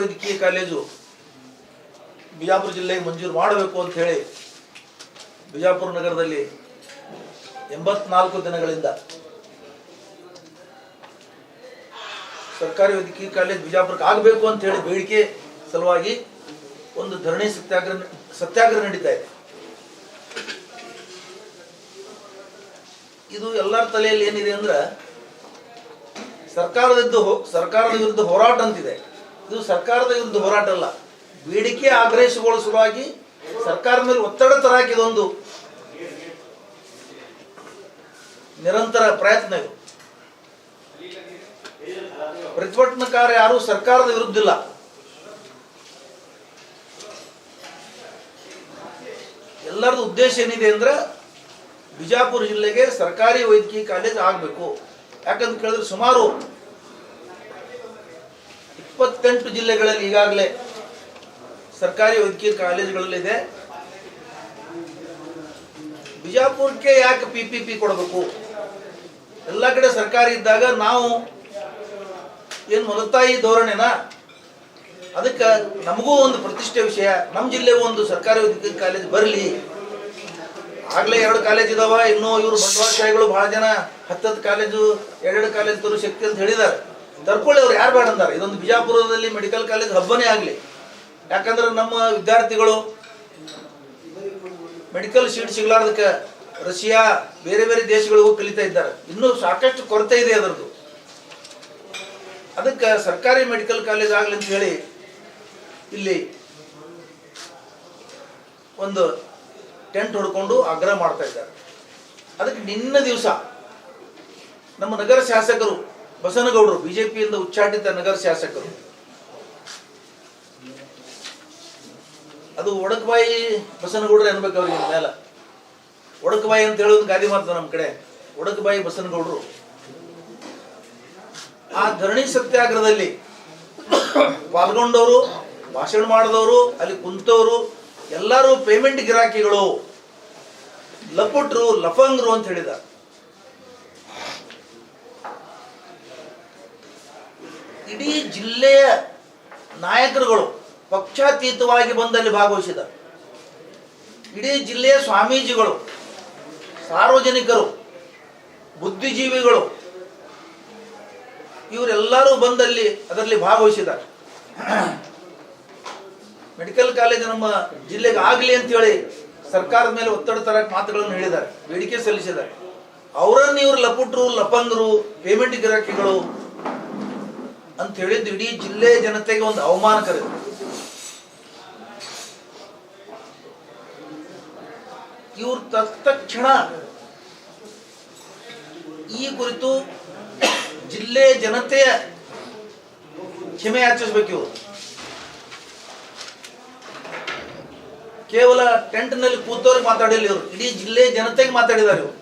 ವೈದ್ಯಕೀಯ ಕಾಲೇಜು ಬಿಜಾಪುರ ಜಿಲ್ಲೆಗೆ ಮಂಜೂರು ಮಾಡಬೇಕು ಅಂತ ಹೇಳಿ ಬಿಜಾಪುರ ನಗರದಲ್ಲಿ 84 ದಿನಗಳಿಂದ ಸರ್ಕಾರಿ ವೈದ್ಯಕೀಯ ಕಾಲೇಜ್ ಬಿಜಾಪುರಕ್ಕೆ ಆಗಬೇಕು ಅಂತ ಹೇಳಿ ಬೇಡಿಕೆ ಸಲುವಾಗಿ ಒಂದು ಧರಣಿ ಸತ್ಯಾಗ್ರಹ ನಡೀತಾ ಇದೆ. ಇದು ಎಲ್ಲರ ತಲೆಯಲ್ಲಿ ಏನಿದೆ ಅಂದ್ರೆ ಸರ್ಕಾರದ ವಿರುದ್ಧ ಹೋರಾಟ ಅಂತಿದೆ. ಇದು ಸರ್ಕಾರದ ವಿರುದ್ಧ ಹೋರಾಟ ಅಲ್ಲ, ಬೇಡಿಕೆ ಆಗ್ರಹಿಸುವ ಸಲುವಾಗಿ ಸರ್ಕಾರದ ಮೇಲೆ ಒತ್ತಡ ತರಕ್ಕೆ ಇದೊಂದು ನಿರಂತರ ಪ್ರಯತ್ನ. ಇದು ಪ್ರತಿಭಟನಾಕಾರ ಯಾರು ಸರ್ಕಾರದ ವಿರುದ್ಧ ಇಲ್ಲ. ಎಲ್ಲರದು ಉದ್ದೇಶ ಏನಿದೆ ಅಂದ್ರೆ ಬಿಜಾಪುರ ಜಿಲ್ಲೆಗೆ ಸರ್ಕಾರಿ ವೈದ್ಯಕೀಯ ಕಾಲೇಜ್ ಆಗಬೇಕು. ಯಾಕಂತ ಕೇಳಿದ್ರೆ ಸುಮಾರು 28 ಜಿಲ್ಲೆಗಳಲ್ಲಿ ಈಗಾಗಲೇ ಸರ್ಕಾರಿ ವೈದ್ಯಕೀಯ ಕಾಲೇಜುಗಳಲ್ಲಿದೆ. ಬಿಜಾಪುರಕ್ಕೆ ಯಾಕೆ PPP ಕೊಡಬೇಕು? ಎಲ್ಲ ಕಡೆ ಸರ್ಕಾರಿ ಇದ್ದಾಗ ನಾವು ಏನು ಮೊದತಾಯಿ ಧೋರಣೆನಾ? ಅದಕ್ಕೆ ನಮಗೂ ಒಂದು ಪ್ರತಿಷ್ಠೆ ವಿಷಯ, ನಮ್ಮ ಜಿಲ್ಲೆಗೂ ಒಂದು ಸರ್ಕಾರಿ ವೈದ್ಯಕೀಯ ಕಾಲೇಜ್ ಬರಲಿ. ಆಗ್ಲೇ 2 ಕಾಲೇಜ್ ಇದಾವ, ಇನ್ನೂ ಇವರು ಬಂಡವಾಳಶಾಹಿಗಳು ಬಹಳ ಜನ 10 ಕಾಲೇಜು 2 ಕಾಲೇಜ್ ತರೋ ಶಕ್ತಿ ಅಂತ ಹೇಳಿದ್ದಾರೆ. ತರ್ಕೊಳ್ಳಿ, ಅವ್ರು ಯಾರು ಬೇಡ ಅಂತಾರೆ. ಇದೊಂದು ಬಿಜಾಪುರದಲ್ಲಿ ಮೆಡಿಕಲ್ ಕಾಲೇಜ್ ಹಬ್ಬನೇ ಆಗಲಿ. ಯಾಕಂದ್ರೆ ನಮ್ಮ ವಿದ್ಯಾರ್ಥಿಗಳು ಮೆಡಿಕಲ್ ಸೀಟ್ ಸಿಗ್ಲಾರ್ದಕ್ಕೆ ರಷ್ಯಾ ಬೇರೆ ಬೇರೆ ದೇಶಗಳಿಗೂ ಕಲಿತಾ ಇದ್ದಾರೆ. ಇನ್ನೂ ಸಾಕಷ್ಟು ಕೊರತೆ ಇದೆ ಅದರದ್ದು. ಅದಕ್ಕೆ ಸರ್ಕಾರಿ ಮೆಡಿಕಲ್ ಕಾಲೇಜ್ ಆಗಲಿ ಅಂತ ಹೇಳಿ ಇಲ್ಲಿ ಒಂದು ಟೆಂಟ್ ಹೊಡ್ಕೊಂಡು ಆಗ್ರಹ ಮಾಡ್ತಾ ಇದ್ದಾರೆ. ಅದಕ್ಕೆ ನಿನ್ನ ದಿವಸ ನಮ್ಮ ನಗರ ಶಾಸಕರು ಬಸನಗೌಡರು, ಬಿಜೆಪಿಯಿಂದ ಉಚ್ಚಾಟಿತ ನಗರ ಶಾಸಕರು, ಅದು ಒಡಕಬಾಯಿ ಬಸನಗೌಡರು ಅನ್ಬೇಕು ಅವ್ರಿಗೆ ಮೇಲೆ. ಒಡಕಬಾಯಿ ಅಂತ ಹೇಳೋದು ಗಾದಿ ಮಾತು ನಮ್ಮ ಕಡೆ. ಒಡಕಬಾಯಿ ಬಸನಗೌಡರು ಆ ಧರಣಿ ಸತ್ಯಾಗ್ರಹದಲ್ಲಿ ಪಾಲ್ಗೊಂಡವರು, ಭಾಷಣ ಮಾಡಿದವರು, ಅಲ್ಲಿ ಕುಂತವರು ಎಲ್ಲರೂ ಪೇಮೆಂಟ್ ಗಿರಾಕಿಗಳು, ಲಪುಟ್ರು, ಲಫಂಗ್ರು ಅಂತ ಹೇಳಿದ. ಇಡೀ ಜಿಲ್ಲೆಯ ನಾಯಕರುಗಳು ಪಕ್ಷಾತೀತವಾಗಿ ಬಂದಲ್ಲಿ ಭಾಗವಹಿಸಿದ. ಇಡೀ ಜಿಲ್ಲೆಯ ಸ್ವಾಮೀಜಿಗಳು, ಸಾರ್ವಜನಿಕರು, ಬುದ್ಧಿಜೀವಿಗಳು ಇವರೆಲ್ಲರೂ ಬಂದಲ್ಲಿ ಅದರಲ್ಲಿ ಭಾಗವಹಿಸಿದ್ದಾರೆ. ಮೆಡಿಕಲ್ ಕಾಲೇಜ್ ನಮ್ಮ ಜಿಲ್ಲೆಗೆ ಆಗಲಿ ಅಂತ ಹೇಳಿ ಸರ್ಕಾರದ ಮೇಲೆ ಒತ್ತಡ ತರಕ್ಕೆ ಮಾತುಗಳನ್ನು ಹೇಳಿದ್ದಾರೆ, ಬೇಡಿಕೆ ಸಲ್ಲಿಸಿದ್ದಾರೆ. ಅವರನ್ನು ಇವರು ಲಪುಟ್ರು, ಲಪಂಗರು, ಪೇಮೆಂಟ್ ಗಿರಾಕಿಗಳು ಅಂತ ಹೇಳಿದ್ದು ಇಡೀ ಜಿಲ್ಲೆ ಜನತೆಗೆ ಒಂದು ಅವಮಾನಕರ. ಇವರು ತತ್ಕ್ಷಣ ಈ ಕುರಿತು ಜಿಲ್ಲೆ ಜನತೆಯ ಕ್ಷಮೆ ಯಾಚಿಸಬೇಕು. ಇವರು ಕೇವಲ ಟೆಂಟ್ನಲ್ಲಿ ಕೂತವ್ರಿಗೆ ಮಾತಾಡಿಲ್ಲ, ಇವರು ಇಡೀ ಜಿಲ್ಲೆ ಜನತೆಗೆ ಮಾತಾಡಿದ್ದಾರೆ. ಇವರು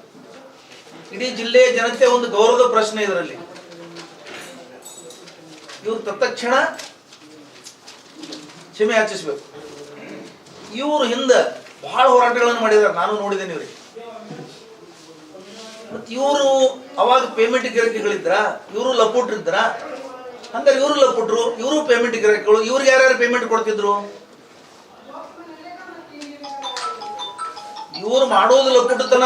ಇಡೀ ಜಿಲ್ಲೆಯ ಜನತೆ ಒಂದು ಗೌರವದ ಪ್ರಶ್ನೆ ಇದರಲ್ಲಿ. ಇವರು ತತ್ಕ್ಷಣ ಕ್ಷಮೆ ಯಾಚಿಸಬೇಕು. ಇವರು ಹಿಂದೆ ಬಹಳ ಹೋರಾಟಗಳನ್ನು ಮಾಡಿದ್ದಾರೆ, ನಾನು ನೋಡಿದ್ದೇನೆ ಇವರಿಗೆ. ಮತ್ತೆ ಇವರು ಅವಾಗ ಪೇಮೆಂಟ್ ಗಿರಾಕಿಗಳಿದ್ರ, ಇವರು ಲಪುಟ್ರಿದ್ರ. ಹಂಗಾರೆ ಇವರು ಲಪುಟ್ರು, ಇವರು ಪೇಮೆಂಟ್ ಗಿರಾಕಿಗಳು. ಇವ್ರಿಗೆ ಯಾರ್ಯಾರು ಪೇಮೆಂಟ್ ಕೊಡ್ತಿದ್ರು? ಇವರು ಮಾಡೋದು ಲಪುಟ್ಟತನ.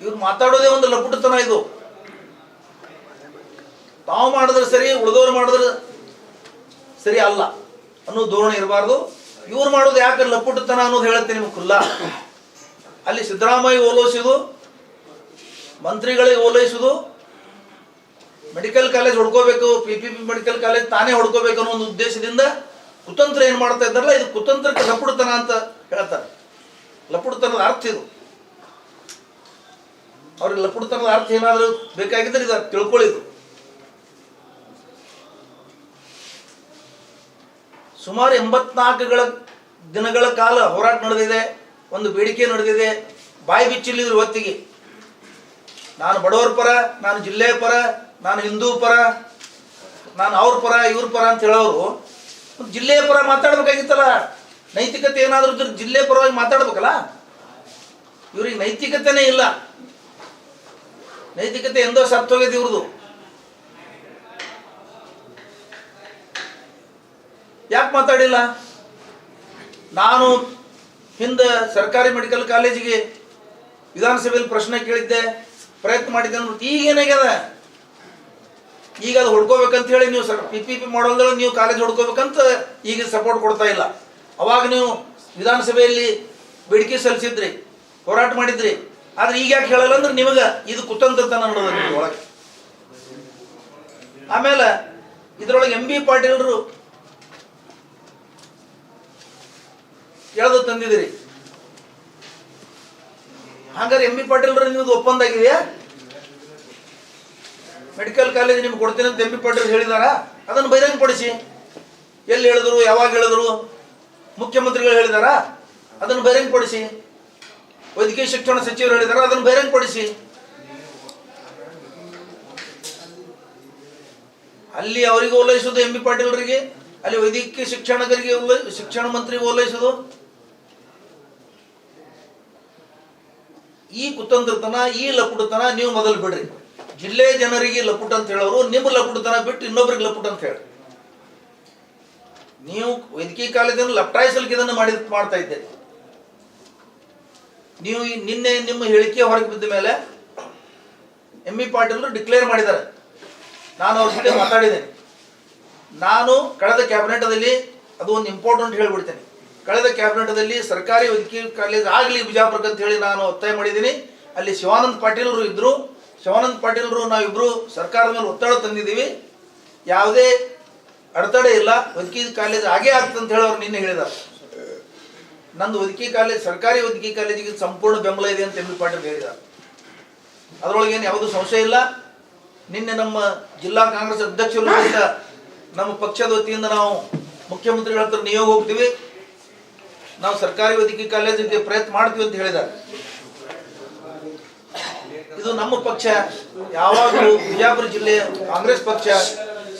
ಇವ್ರು ಮಾತಾಡೋದೇ ಒಂದು ಲಪುಟ್ಟತನ. ಇದು ತಾವು ಮಾಡಿದ್ರೆ ಸರಿ, ಉಳಿದವ್ರು ಮಾಡಿದ್ರೆ ಸರಿ ಅಲ್ಲ ಅನ್ನೋ ಧೋರಣೆ ಇರಬಾರ್ದು. ಇವ್ರು ಮಾಡೋದು ಯಾಕೆ ಲಪುಟ್ಟತನ ಅನ್ನೋದು ಹೇಳುತ್ತೆ ನಿಮ್ಗೆ ಖುಲ್ಲ. ಅಲ್ಲಿ ಸಿದ್ದರಾಮಯ್ಯ ಓಲೈಸುದು, ಮಂತ್ರಿಗಳಿಗೆ ಓಲೈಸುದು, ಮೆಡಿಕಲ್ ಕಾಲೇಜ್ ಹೊಡ್ಕೋಬೇಕು, PPP ಮೆಡಿಕಲ್ ಕಾಲೇಜ್ ತಾನೇ ಹೊಡ್ಕೋಬೇಕು ಅನ್ನೋ ಒಂದು ಉದ್ದೇಶದಿಂದ ಕುತಂತ್ರ ಏನು ಮಾಡ್ತಾ ಇದ್ದಾರಲ್ಲ, ಇದು ಕುತಂತ್ರಕ್ಕೆ ಲಪುಟ್ಟತನ ಅಂತ ಹೇಳ್ತಾರೆ. ಲಪುಟ್ಟತನದ ಅರ್ಥ ಇದು. ಅವ್ರಿಗೆ ಲಪುಟ್ಟತನದ ಅರ್ಥ ಏನಾದರೂ ಬೇಕಾಗಿದ್ದರೆ ಇದು ತಿಳ್ಕೊಳ್ಳಿದು. ಸುಮಾರು 84 ದಿನಗಳ ಕಾಲ ಹೋರಾಟ ನಡೆದಿದೆ, ಒಂದು ಬೇಡಿಕೆ ನಡೆದಿದೆ. ಬಾಯಿ ಬಿಚ್ಚಿಲ್ಲಿದ್ರು ಇವತ್ತಿಗೆ. ನಾನು ಬಡವರ ಪರ, ನಾನು ಜಿಲ್ಲೆಯ ಪರ, ನಾನು ಹಿಂದೂ ಪರ, ನಾನು ಅವ್ರ ಪರ, ಇವ್ರ ಪರ ಅಂತ ಹೇಳೋರು ಜಿಲ್ಲೆಯ ಪರ ಮಾತಾಡ್ಬೇಕಾಗಿತ್ತಲ್ಲ. ನೈತಿಕತೆ ಏನಾದರೂ ಇದ್ರೆ ಜಿಲ್ಲೆಯ ಪರವಾಗಿ ಮಾತಾಡ್ಬೇಕಲ್ಲ. ಇವ್ರಿಗೆ ನೈತಿಕತೆನೇ ಇಲ್ಲ. ನೈತಿಕತೆ ಎಂದೋ ಸತ್ತೋಗಿದೆ ಇವ್ರದು. ಯಾಕೆ ಮಾತಾಡಿಲ್ಲ? ನಾನು ಹಿಂದೆ ಸರ್ಕಾರಿ ಮೆಡಿಕಲ್ ಕಾಲೇಜಿಗೆ ವಿಧಾನಸಭೆಯಲ್ಲಿ ಪ್ರಶ್ನೆ ಕೇಳಿದ್ದೆ, ಪ್ರಯತ್ನ ಮಾಡಿದ್ದೆ. ಈಗ ಏನಾಗ್ಯದ? ಈಗ ಅದು ಹೊಡ್ಕೋಬೇಕಂತ ಹೇಳಿ ನೀವು PPP ಮಾಡೋದ್ರಲ್ಲಿ ನೀವು ಕಾಲೇಜ್ ಹೊಡ್ಕೋಬೇಕಂತ ಈಗ ಸಪೋರ್ಟ್ ಕೊಡ್ತಾ ಇಲ್ಲ. ಅವಾಗ ನೀವು ವಿಧಾನಸಭೆಯಲ್ಲಿ ಬೇಡಿಕೆ ಸಲ್ಲಿಸಿದ್ರಿ, ಹೋರಾಟ ಮಾಡಿದ್ರಿ. ಆದ್ರೆ ಈಗ ಯಾಕೆ ಹೇಳಲ್ಲ ಅಂದ್ರೆ ನಿಮಗೆ ಇದು ಕುತಂತ್ರತನ ನೋಡೋದು ಒಳಗೆ. ಆಮೇಲೆ ಇದ್ರೊಳಗೆ MB ಪಾಟೀಲ್ರು ಕೇಳ್ದು ತಂದಿದ್ದೀರಿ. ಹಾಗಾದ್ರೆ MB ಪಾಟೀಲ್ರು ನಿಮ್ದು ಒಪ್ಪಂದ ಆಗಿದೆಯಾ? ಮೆಡಿಕಲ್ ಕಾಲೇಜ್ ನಿಮ್ಗೆ ಕೊಡ್ತೀನಿ ಅಂತ MB ಪಾಟೀಲ್ ಹೇಳಿದಾರ? ಅದನ್ನು ಬಹಿರಂಗಪಡಿಸಿ. ಎಲ್ಲಿ ಹೇಳಿದ್ರು, ಯಾವಾಗ ಹೇಳಿದ್ರು? ಮುಖ್ಯಮಂತ್ರಿಗಳು ಹೇಳಿದಾರ? ಅದನ್ನು ಬಹಿರಂಗಪಡಿಸಿ. ವೈದ್ಯಕೀಯ ಶಿಕ್ಷಣ ಸಚಿವರು ಹೇಳಿದಾರ? ಅದನ್ನು ಬಹಿರಂಗಪಡಿಸಿ. ಅಲ್ಲಿ ಅವರಿಗೆ ಓಲೈಸೋದು MB ಪಾಟೀಲ್ರಿಗೆ, ಅಲ್ಲಿ ವೈದ್ಯಕೀಯ ಶಿಕ್ಷಣ ಮಂತ್ರಿಗೆ ಓಲೈಸೋದು. ಈ ಕುತಂತ್ರತನ, ಈ ಲಪುಟತನ ನೀವು ಮೊದಲು ಬಿಡ್ರಿ. ಜಿಲ್ಲೆ ಜನರಿಗೆ ಲಪುಟ್ ಅಂತ ಹೇಳೋರು ನಿಮ್ಮ ಲಪುಟತನ ಬಿಟ್ಟು ಇನ್ನೊಬ್ರಿಗೆ ಲಪುಟ್ ಅಂತ ಹೇಳಿ. ನೀವು ವೈದ್ಯಕೀಯ ಕಾಲೇಜನ್ನು ಲಪ್ಟಾಯಿಸಲಿಕ್ಕೆ ಇದನ್ನು ಮಾಡ್ತಾ ಇದ್ದೀರಿ. ನೀವು ನಿನ್ನೆ ನಿಮ್ಮ ಹೇಳಿಕೆ ಹೊರಗೆ ಬಿದ್ದ ಮೇಲೆ MB ಪಾಟೀಲ್ರು ಡಿಕ್ಲೇರ್ ಮಾಡಿದ್ದಾರೆ. ನಾನು ಅವ್ರ ಜೊತೆ ಮಾತಾಡಿದ್ದೇನೆ. ನಾನು ಕಳೆದ ಕ್ಯಾಬಿನೆಟ್ದಲ್ಲಿ ಅದು ಒಂದು ಇಂಪಾರ್ಟೆಂಟ್ ಹೇಳಿಬಿಡ್ತೇನೆ. ಕಳೆದ ಕ್ಯಾಬಿನೆಟ್ದಲ್ಲಿ ಸರ್ಕಾರಿ ವೈದ್ಯಕೀಯ ಕಾಲೇಜ್ ಆಗಲಿ ಬಿಜಾಪುರಕ್ಕೆ ಅಂತ ಹೇಳಿ ನಾನು ಒತ್ತಾಯ ಮಾಡಿದ್ದೀನಿ. ಅಲ್ಲಿ ಶಿವಾನಂದ ಪಾಟೀಲ್ರು ಇದ್ರು. ಶಿವಾನಂದ ಪಾಟೀಲ್ರು ನಾವಿಬ್ರು ಸರ್ಕಾರದ ಮೇಲೆ ಒತ್ತಡ ತಂದಿದ್ದೀವಿ. ಯಾವುದೇ ಅಡೆತಡೆ ಇಲ್ಲ, ವೈದ್ಯಕೀಯ ಕಾಲೇಜ್ ಆಗೇ ಆಗ್ತದೆ ಅಂತ ಹೇಳಿ ಅವ್ರು ನಿನ್ನೆ ಹೇಳಿದ್ದಾರೆ. ನಂದು ವೈದ್ಯಕೀಯ ಕಾಲೇಜ್, ಸರ್ಕಾರಿ ವೈದ್ಯಕೀಯ ಕಾಲೇಜಿಗೆ ಸಂಪೂರ್ಣ ಬೆಂಬಲ ಇದೆ ಅಂತ MB ಪಾಟೀಲ್ ಹೇಳಿದ್ದಾರೆ. ಅದರೊಳಗೇನು ಯಾವುದೂ ಸಂಶಯ ಇಲ್ಲ. ನಿನ್ನೆ ನಮ್ಮ ಜಿಲ್ಲಾ ಕಾಂಗ್ರೆಸ್ ಅಧ್ಯಕ್ಷರು ಸಹಿತ ನಮ್ಮ ಪಕ್ಷದ ವತಿಯಿಂದ ನಾವು ಮುಖ್ಯಮಂತ್ರಿಗಳ ಹತ್ರ ನಿಯೋಗ ಹೋಗ್ತೀವಿ, ನಾವು ಸರ್ಕಾರಿ ವೈದ್ಯಕೀಯ ಕಾಲೇಜಿಗೆ ಪ್ರಯತ್ನ ಮಾಡ್ತೀವಿ ಅಂತ ಹೇಳಿದ್ದಾರೆ. ಇದು ನಮ್ಮ ಪಕ್ಷ ಯಾವಾಗಲೂ ಬಿಜಾಪುರ ಜಿಲ್ಲೆಯ ಕಾಂಗ್ರೆಸ್ ಪಕ್ಷ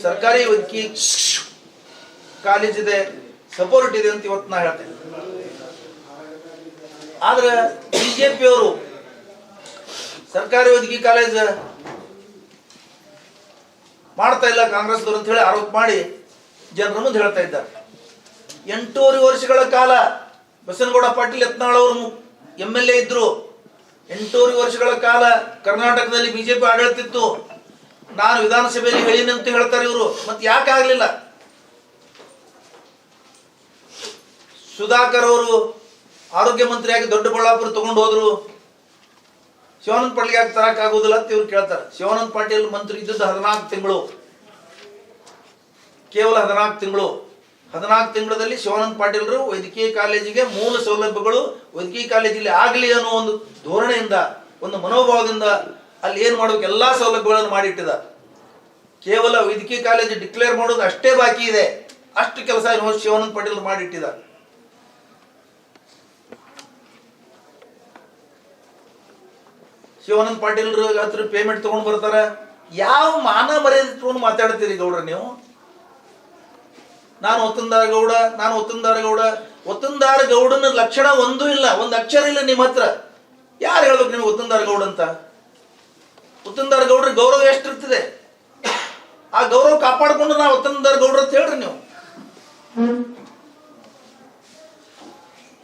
ಸರ್ಕಾರಿ ವೈದ್ಯಕೀಯ ಕಾಲೇಜಿದೆ, ಸಪೋರ್ಟ್ ಇದೆ ಅಂತ ಇವತ್ತು ನಾ ಹೇಳ್ತೇನೆ. ಆದ್ರೆ ಬಿಜೆಪಿಯವರು ಸರ್ಕಾರಿ ವೈದ್ಯಕೀಯ ಕಾಲೇಜ್ ಮಾಡ್ತಾ ಇಲ್ಲ ಕಾಂಗ್ರೆಸ್ದವರು ಅಂತ ಹೇಳಿ ಆರೋಪ ಮಾಡಿ ಜನರ ಮುಂದೆ ಹೇಳ್ತಾ ಇದ್ದಾರೆ. 8.5 ವರ್ಷಗಳ ಕಾಲ ಬಸನಗೌಡ ಪಾಟೀಲ್ ಯತ್ನಾಳ್ ಅವರು MLA ಇದ್ರು. 8.5 ವರ್ಷಗಳ ಕಾಲ ಕರ್ನಾಟಕದಲ್ಲಿ ಬಿಜೆಪಿ ಆಡಳಿತಿತ್ತು. ನಾನು ವಿಧಾನಸಭೆಯಲ್ಲಿ ಹೇಳಿನಿ ಅಂತ ಹೇಳ್ತಾರೆ ಇವರು. ಮತ್ತೆ ಯಾಕೆ ಆಗ್ಲಿಲ್ಲ? ಸುಧಾಕರ್ ಅವರು ಆರೋಗ್ಯ ಮಂತ್ರಿಯಾಗಿ ದೊಡ್ಡಬಳ್ಳಾಪುರ ತಗೊಂಡು ಹೋದ್ರು. ಶಿವಾನಂದ ಪಾಟೀಲ್ ಯಾಕೆ ತರಕ್ ಆಗುದಿಲ್ಲ ಅಂತ ಇವ್ರು ಕೇಳ್ತಾರೆ. ಶಿವಾನಂದ ಪಾಟೀಲ್ ಮಂತ್ರಿ ಇದ್ದದ್ದು 14 ತಿಂಗಳು, ಕೇವಲ 14 ತಿಂಗಳು. 14 ತಿಂಗಳಲ್ಲಿ ಶಿವಾನಂದ ಪಾಟೀಲ್ರು ವೈದ್ಯಕೀಯ ಕಾಲೇಜಿಗೆ ಮೂಲ ಸೌಲಭ್ಯಗಳು ವೈದ್ಯಕೀಯ ಕಾಲೇಜಲ್ಲಿ ಆಗಲಿ ಅನ್ನೋ ಒಂದು ಧೋರಣೆಯಿಂದ, ಒಂದು ಮನೋಭಾವದಿಂದ ಅಲ್ಲಿ ಏನು ಮಾಡಬೇಕು ಎಲ್ಲಾ ಸೌಲಭ್ಯಗಳನ್ನು ಮಾಡಿಟ್ಟಿದ. ಕೇವಲ ವೈದ್ಯಕೀಯ ಕಾಲೇಜ್ ಡಿಕ್ಲೇರ್ ಮಾಡೋದು ಅಷ್ಟೇ ಬಾಕಿ ಇದೆ. ಅಷ್ಟು ಕೆಲಸ ಶಿವಾನಂದ ಪಾಟೀಲ್ ಮಾಡಿಟ್ಟಿದ. ಶಿವಾನಂದ ಪಾಟೀಲ್ ಹತ್ರ ಪೇಮೆಂಟ್ ತಗೊಂಡು ಬರ್ತಾರ. ಯಾವ ಮಾನ ಮರ್ಯಾದೆ ತಗೊಂಡು ಮಾತಾಡ್ತೀರಿ ಗೌಡ್ರ ನೀವು? ನಾನು ಒತ್ತಂದಾರ ಗೌಡನ ಲಕ್ಷಣ ಒಂದೂ ಇಲ್ಲ, ಒಂದು ಅಕ್ಷರ ಇಲ್ಲ ನಿಮ್ಮ ಹತ್ರ. ಯಾರು ಹೇಳ್ಬೇಕು ನಿಮ್ಗೆ ಒತ್ತಂದಾರ ಗೌಡ ಅಂತ? ಒತ್ತಂದಾರ ಗೌಡ್ರ ಗೌರವ ಎಷ್ಟಿರ್ತದೆ? ಆ ಗೌರವ ಕಾಪಾಡ್ಕೊಂಡು ನಾವು ಒತ್ತಂದಾರ ಗೌಡ್ರ ಅಂತ ಹೇಳ್ರಿ ನೀವು.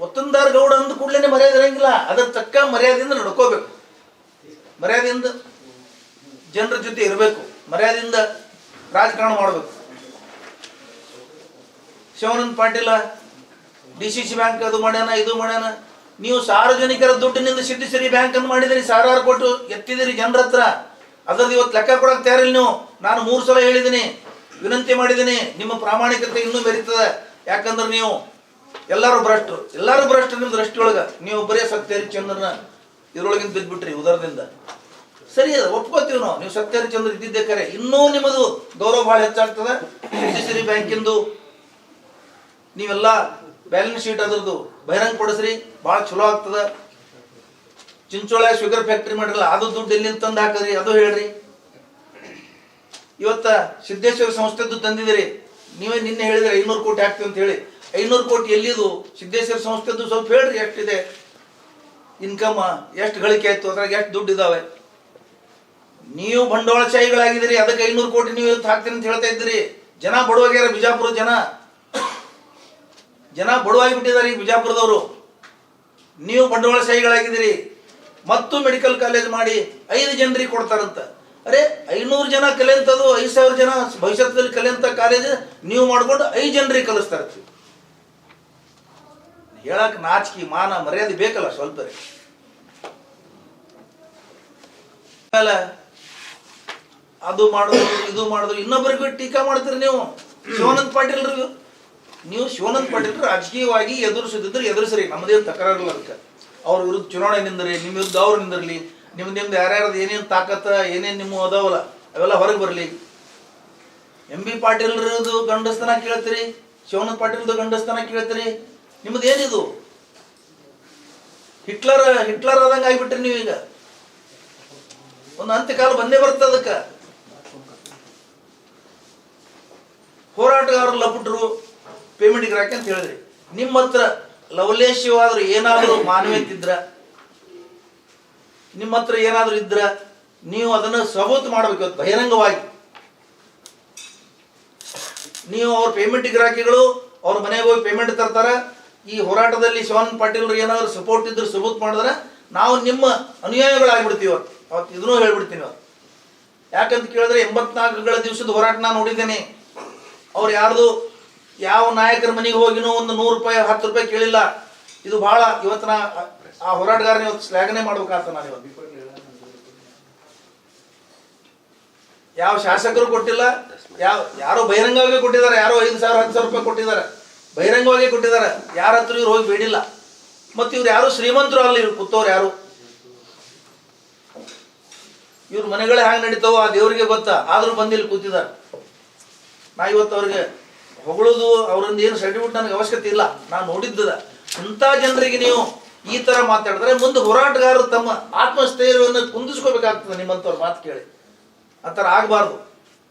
ಒತ್ತಂದಾರ ಗೌಡ ಅಂದ ಕೂಡಲೇ ಮರ್ಯಾದೆ ಇರಂಗಿಲ್ಲ. ಅದ್ರ ತಕ್ಕ ಮರ್ಯಾದೆಯಿಂದ ನಡ್ಕೋಬೇಕು, ಮರ್ಯಾದೆಯಿಂದ ಜನರ ಜೊತೆ ಇರಬೇಕು, ಮರ್ಯಾದೆಯಿಂದ ರಾಜಕಾರಣ ಮಾಡಬೇಕು. ಶಿವಾನಂದ ಪಾಟೀಲ DCC ಬ್ಯಾಂಕ್ ಅದು ಮಾಡ್ಯಾನ, ಇದು ಮಾಡ್ಯಾನ. ನೀವು ಸಾರ್ವಜನಿಕರ ದುಡ್ಡಿನಿಂದ ಸಿದ್ಧಿಸಿರಿ ಬ್ಯಾಂಕ್ ಅಂತ ಮಾಡಿದಿರಿ, ಸಾವಿರಾರು ಕೊಟ್ಟು ಎತ್ತಿದಿರಿ ಜನರ ಹತ್ರ. ಅದ್ರದ್ದು ಇವತ್ತು ಲೆಕ್ಕ ಕೊಡಕ್ಕೆ ತಯಾರಿಲ್ಲ ನೀವು. ನಾನು 3 ಸಲ ಹೇಳಿದ್ದೀನಿ, ವಿನಂತಿ ಮಾಡಿದ್ದೀನಿ. ನಿಮ್ಮ ಪ್ರಾಮಾಣಿಕತೆ ಇನ್ನೂ ಬೆರೀತದೆ. ಯಾಕಂದ್ರೆ ನೀವು ಎಲ್ಲರೂ ಭ್ರಷ್ಟರು ನಿಮ್ಮ ದೃಷ್ಟಿಯೊಳಗ. ನೀವು ಬರೀ ಸತ್ಯಹರಿಶ್ಚಂದ್ರನ ಇದ್ರೊಳಗಿಂದ ಬಿದ್ದುಬಿಟ್ರಿ ಉದರದಿಂದ. ಸರಿ ಅದ, ಒಪ್ಕೋತೀವಿ ನಾವು. ನೀವು ಸತ್ಯಹರಿಶ್ಚಂದ್ರ ಇದ್ದಿದ್ದೇ ಕರೆ. ಇನ್ನೂ ನಿಮ್ಮದು ಗೌರವ ಬಹಳ ಹೆಚ್ಚಾಗ್ತದೆ. ಸಿದ್ಧಿಸಿರಿ ಬ್ಯಾಂಕಿಂದು ನೀವೆಲ್ಲ ಬ್ಯಾಲೆನ್ಸ್ ಶೀಟ್ ಅದ್ರದ್ದು ಬಹಿರಂಗ ಪಡಿಸ್ರಿ, ಭಾಳ ಚಲೋ ಆಗ್ತದ. ಚಿಂಚೋಳ ಶುಗರ್ ಫ್ಯಾಕ್ಟ್ರಿ ಮಾಡಿರಲ್ಲ, ಅದು ದುಡ್ಡು ಎಲ್ಲಿಂದ ತಂದು ಹಾಕಿದ್ರಿ ಅದು ಹೇಳ್ರಿ. ಇವತ್ತ ಸಿದ್ದೇಶ್ವರ ಸಂಸ್ಥೆದ್ದು ತಂದಿದ್ದೀರಿ, ನೀವೇ ನಿನ್ನೆ ಹೇಳಿದ್ರೆ 500 ಕೋಟಿ ಹಾಕ್ತೀವಿ ಅಂತ ಹೇಳಿ. 500 ಕೋಟಿ ಎಲ್ಲಿದು? ಸಿದ್ದೇಶ್ವರ ಸಂಸ್ಥೆದ್ದು ಸ್ವಲ್ಪ ಹೇಳ್ರಿ, ಎಷ್ಟಿದೆ ಇನ್ಕಮ್, ಎಷ್ಟು ಗಳಿಕೆ ಆಯ್ತು, ಅದ್ರಾಗ ಎಷ್ಟು ದುಡ್ಡು ಇದಾವೆ. ನೀವು ಬಂಡವಾಳಶಾಹಿಗಳಾಗಿದ್ದೀರಿ, ಅದಕ್ಕೆ 500 ಕೋಟಿ ನೀವು ಇವತ್ತು ಹಾಕ್ತೀನಿ ಅಂತ ಹೇಳ್ತಾ ಇದ್ದೀರಿ. ಜನ ಬಡವಾಗ್ಯಾರ, ಬಿಜಾಪುರ ಜನ ಬಡವಾಗಿ ಬಿಟ್ಟಿದ್ದಾರೆ ಈಗ ಬಿಜಾಪುರದವರು. ನೀವು ಬಂಡವಾಳಶಾಹಿಗಳಾಗಿದ್ದೀರಿ. ಮತ್ತು ಮೆಡಿಕಲ್ ಕಾಲೇಜ್ ಮಾಡಿ 5 ಜನರಿಗೆ ಕೊಡ್ತಾರಂತ. ಅರೆ 500 ಜನ ಕಲಿಯಂಥದ್ದು 5,000 ಜನ ಭವಿಷ್ಯದಲ್ಲಿ ಕಲಿಯಂಥ ಕಾಲೇಜ್ ನೀವು ಮಾಡ್ಕೊಂಡು 5 ಜನರಿಗೆ ಕಲಿಸ್ತಾ ಇರ್ತೀವಿ. ಹೇಳಕ್ ನಾಚಿಕೆ ಮಾನ ಮರ್ಯಾದೆ ಬೇಕಲ್ಲ ಸ್ವಲ್ಪ. ಆಮೇಲೆ ಅದು ಮಾಡಿದ್ರು ಇದು ಮಾಡಿದ್ರು ಇನ್ನೊಬ್ಬರಿಗೂ ಟೀಕಾ ಮಾಡ್ತೀರಿ ನೀವು. ಶಿವಾನಂದ ಪಾಟೀಲ್ರಿಗೂ ನೀವು ಶಿವಾನಂದ ಪಾಟೀಲ್ ರಾಜಕೀಯವಾಗಿ ಎದುರಿಸಿದ್ರೆ ಎದುರಿಸ್ರಿ, ನಮ್ಮದೇನು ತಕರಾರಿಲ್ಲ. ಅದಕ್ಕೆ ಅವ್ರ ವಿರುದ್ಧ ಚುನಾವಣೆ ನಿಂದ್ರಿ, ನಿಮ್ಮ ವಿರುದ್ಧ ಅವ್ರು ನಿಂದಿರಲಿ, ನಿಮ್ದು ಯಾರ್ಯಾರ್ದು ಏನೇನು ತಾಕತ್ತ ಏನೇನು ನಿಮ್ಮ ಅದಾವಲ್ಲ ಅವೆಲ್ಲ ಹೊರಗೆ ಬರಲಿ. ಎಂ ಬಿ ಪಾಟೀಲ್ರದು ಗಂಡಸ್ತನ ಕೇಳ್ತೀರಿ, ಶಿವಾನಂದ ಪಾಟೀಲ್ದು ಗಂಡಸ್ತನ ಕೇಳ್ತೀರಿ. ನಿಮ್ಮದೇನಿದು ಹಿಟ್ಲರ್ ಆದಂಗೆ ಆಗಿಬಿಟ್ರಿ ನೀವೀಗ. ಒಂದು ಅಂತ್ಯಕಾಲ ಬಂದೇ ಬರ್ತದೆ. ಅದಕ್ಕೆ ಹೋರಾಟಗಾರರು ಲಪುಟ್ರು ಪೇಮೆಂಟ್ ಗಿರಾಕಿ ಅಂತ ಹೇಳಿದ್ರಿ. ನಿಮ್ಮ ಹತ್ರ ಲವಲೇಶವಾದ್ರು ಏನಾದರೂ ಮಾನವೀಯತೆ ಇದ್ರ, ನಿಮ್ಮ ಹತ್ರ ಏನಾದರೂ ಇದ್ರ ನೀವು ಅದನ್ನು ಸಬೂತು ಮಾಡಬೇಕು. ಬಹಿರಂಗವಾಗಿ ನೀವು ಅವ್ರ ಪೇಮೆಂಟ್ ಗಿರಾಕಿಗಳು ಅವ್ರ ಮನೆಗೆ ಹೋಗಿ ಪೇಮೆಂಟ್ ತರ್ತಾರ. ಈ ಹೋರಾಟದಲ್ಲಿ ಶಿವಾನಂದ ಪಾಟೀಲ್ರು ಏನಾದರೂ ಸಪೋರ್ಟ್ ಇದ್ರೆ ಸಬೂತ್ ಮಾಡಿದ್ರೆ ನಾವು ನಿಮ್ಮ ಅನುಯಾಯಿಗಳಾಗ್ಬಿಡ್ತೀವಿ. ಅವತ್ತು ಇದನ್ನೂ ಹೇಳ್ಬಿಡ್ತೀನಿ. ಯಾಕಂತ ಕೇಳಿದ್ರೆ 84ಗಳ ದಿವಸದ ಹೋರಾಟ ನಾನು ನೋಡಿದ್ದೇನೆ. ಅವ್ರು ಯಾರ್ದು ಯಾವ ನಾಯಕರ ಮನೆಗೆ ಹೋಗಿನೂ ಒಂದು 100 ರೂಪಾಯಿ 10 ರೂಪಾಯಿ ಕೇಳಿಲ್ಲ. ಇದು ಬಹಳ ಇವತ್ತಿನ ಆ ಹೋರಾಟಗಾರನ ಇವತ್ತು ಶ್ಲಾಘನೆ ಮಾಡ್ಬೇಕಾಗ್ತ. ನಾನು ಇವತ್ತು ಯಾವ ಶಾಸಕರು ಕೊಟ್ಟಿಲ್ಲ, ಯಾರೋ ಬಹಿರಂಗವಾಗಿ ಕೊಟ್ಟಿದ್ದಾರೆ. ಯಾರೋ 5,000 10,000 ರೂಪಾಯಿ ಕೊಟ್ಟಿದ್ದಾರೆ, ಬಹಿರಂಗವಾಗಿ ಕೊಟ್ಟಿದ್ದಾರೆ. ಯಾರ ಹತ್ರ ಇವ್ರು ಹೋಗಿ ಬೇಡಿಲ್ಲ. ಮತ್ತು ಇವ್ರು ಯಾರು ಶ್ರೀಮಂತರು ಅಲ್ಲ, ಇವ್ರು ಕೂತವ್ರು ಯಾರು. ಇವ್ರ ಮನೆಗಳೇ ಹ್ಯಾಂಗೆ ನಡೀತಾವೋ ಆ ದೇವರಿಗೆ ಗೊತ್ತಾ. ಆದ್ರೂ ಬಂದು ಇಲ್ಲಿ ಕೂತಿದ್ದಾರೆ. ನಾ ಇವತ್ತು ಅವ್ರಿಗೆ ಹೊಗಳೋದು ಅವರಿಂದ ಏನು ಸರ್ಟಿಫಿಕೇಟ್ ನನಗೆ ಅವಶ್ಯಕತೆ ಇಲ್ಲ. ನಾನು ನೋಡಿದ್ದದ. ಇಂಥ ಜನರಿಗೆ ನೀವು ಈ ಥರ ಮಾತಾಡಿದ್ರೆ ಮುಂದೆ ಹೋರಾಟಗಾರರು ತಮ್ಮ ಆತ್ಮಸ್ಥೈರ್ಯವನ್ನು ಕುಂದಿಸ್ಕೋಬೇಕಾಗ್ತದೆ. ನಿಮ್ಮಂಥವ್ರ ಮಾತು ಕೇಳಿ ಆ ಥರ ಆಗಬಾರ್ದು.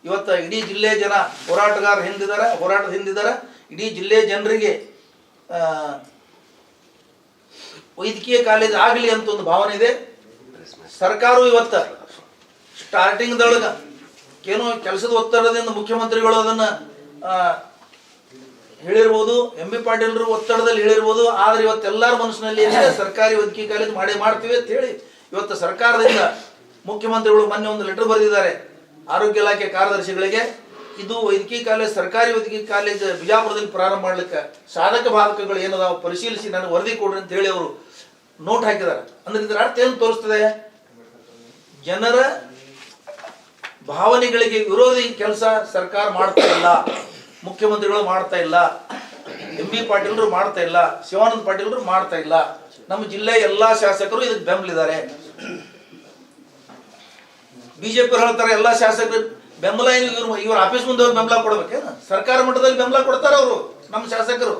ಇವತ್ತು ಇಡೀ ಜಿಲ್ಲೆಯ ಜನ ಹೋರಾಟಗಾರರು ಹಿಂದಿದ್ದಾರೆ, ಹೋರಾಟದ ಹಿಂದಿದ್ದಾರೆ. ಇಡೀ ಜಿಲ್ಲೆಯ ಜನರಿಗೆ ವೈದ್ಯಕೀಯ ಕಾಲೇಜ್ ಆಗಲಿ ಅಂತ ಒಂದು ಭಾವನೆ ಇದೆ. ಸರ್ಕಾರವು ಇವತ್ತು ಸ್ಟಾರ್ಟಿಂಗ್ದೊಳಗೆ ಏನೋ ಕೆಲಸದ ಒತ್ತಡದಿಂದ ಮುಖ್ಯಮಂತ್ರಿಗಳು ಅದನ್ನು ಹೇಳಿರ್ಬೋದು, ಎಂ ಬಿ ಪಾಟೀಲ್ರು ಒತ್ತಡದಲ್ಲಿ ಹೇಳಿರ್ಬೋದು. ಆದರೆ ಇವತ್ತೆಲ್ಲರ ಮನಸ್ಸಿನಲ್ಲಿ ಏನಿದೆ, ಸರ್ಕಾರಿ ವೈದ್ಯಕೀಯ ಕಾಲೇಜ್ ಮಾಡ್ತೀವಿ ಅಂತ ಹೇಳಿ ಇವತ್ತು ಸರ್ಕಾರದಿಂದ ಮುಖ್ಯಮಂತ್ರಿಗಳು ಮೊನ್ನೆ ಒಂದು ಲೆಟರ್ ಬರೆದಿದ್ದಾರೆ ಆರೋಗ್ಯ ಇಲಾಖೆ ಕಾರ್ಯದರ್ಶಿಗಳಿಗೆ. ಇದು ವೈದ್ಯಕೀಯ ಕಾಲೇಜ್, ಸರ್ಕಾರಿ ವೈದ್ಯಕೀಯ ಕಾಲೇಜ್ ಬಿಜಾಪುರದಲ್ಲಿ ಪ್ರಾರಂಭ ಮಾಡ್ಲಿಕ್ಕೆ ಸಾಧಕ ಬಾಧಕಗಳು ಏನದಾವ ಪರಿಶೀಲಿಸಿ ನನಗೆ ವರದಿ ಕೊಡ್ರಿ ಅಂತ ಹೇಳಿ ಅವರು ನೋಟ್ ಹಾಕಿದ್ದಾರೆ. ಅಂದ್ರೆ ಇದರ ಅರ್ಥ ಏನು ತೋರಿಸ್ತದೆ? ಜನರ ಭಾವನೆಗಳಿಗೆ ವಿರೋಧಿ ಕೆಲಸ ಸರ್ಕಾರ ಮಾಡ್ತಾ ಇಲ್ಲ, ಮುಖ್ಯಮಂತ್ರಿಗಳು ಮಾಡ್ತಾ ಇಲ್ಲ, ಎಂ ಬಿ ಪಾಟೀಲ್ರು ಮಾಡ್ತಾ ಇಲ್ಲ, ಶಿವಾನಂದ ಪಾಟೀಲ್ರು ಮಾಡ್ತಾ ಇಲ್ಲ. ನಮ್ಮ ಜಿಲ್ಲೆಯ ಎಲ್ಲಾ ಶಾಸಕರು ಇದಕ್ಕೆ ಬೆಂಬಲಿದ್ದಾರೆ. ಬಿಜೆಪಿ ಹೇಳ್ತಾರೆ ಎಲ್ಲಾ ಶಾಸಕರು ಬೆಂಬಲ. ಇವ್ರ ಆಫೀಸ್ ಮುಂದೆ ಹೋಗಿ ಬೆಂಬಲ ಕೊಡ್ಬೇಕೇನು? ಸರ್ಕಾರ ಮಟ್ಟದಲ್ಲಿ ಬೆಂಬಲ ಕೊಡ್ತಾರ ಅವರು, ನಮ್ಮ ಶಾಸಕರು.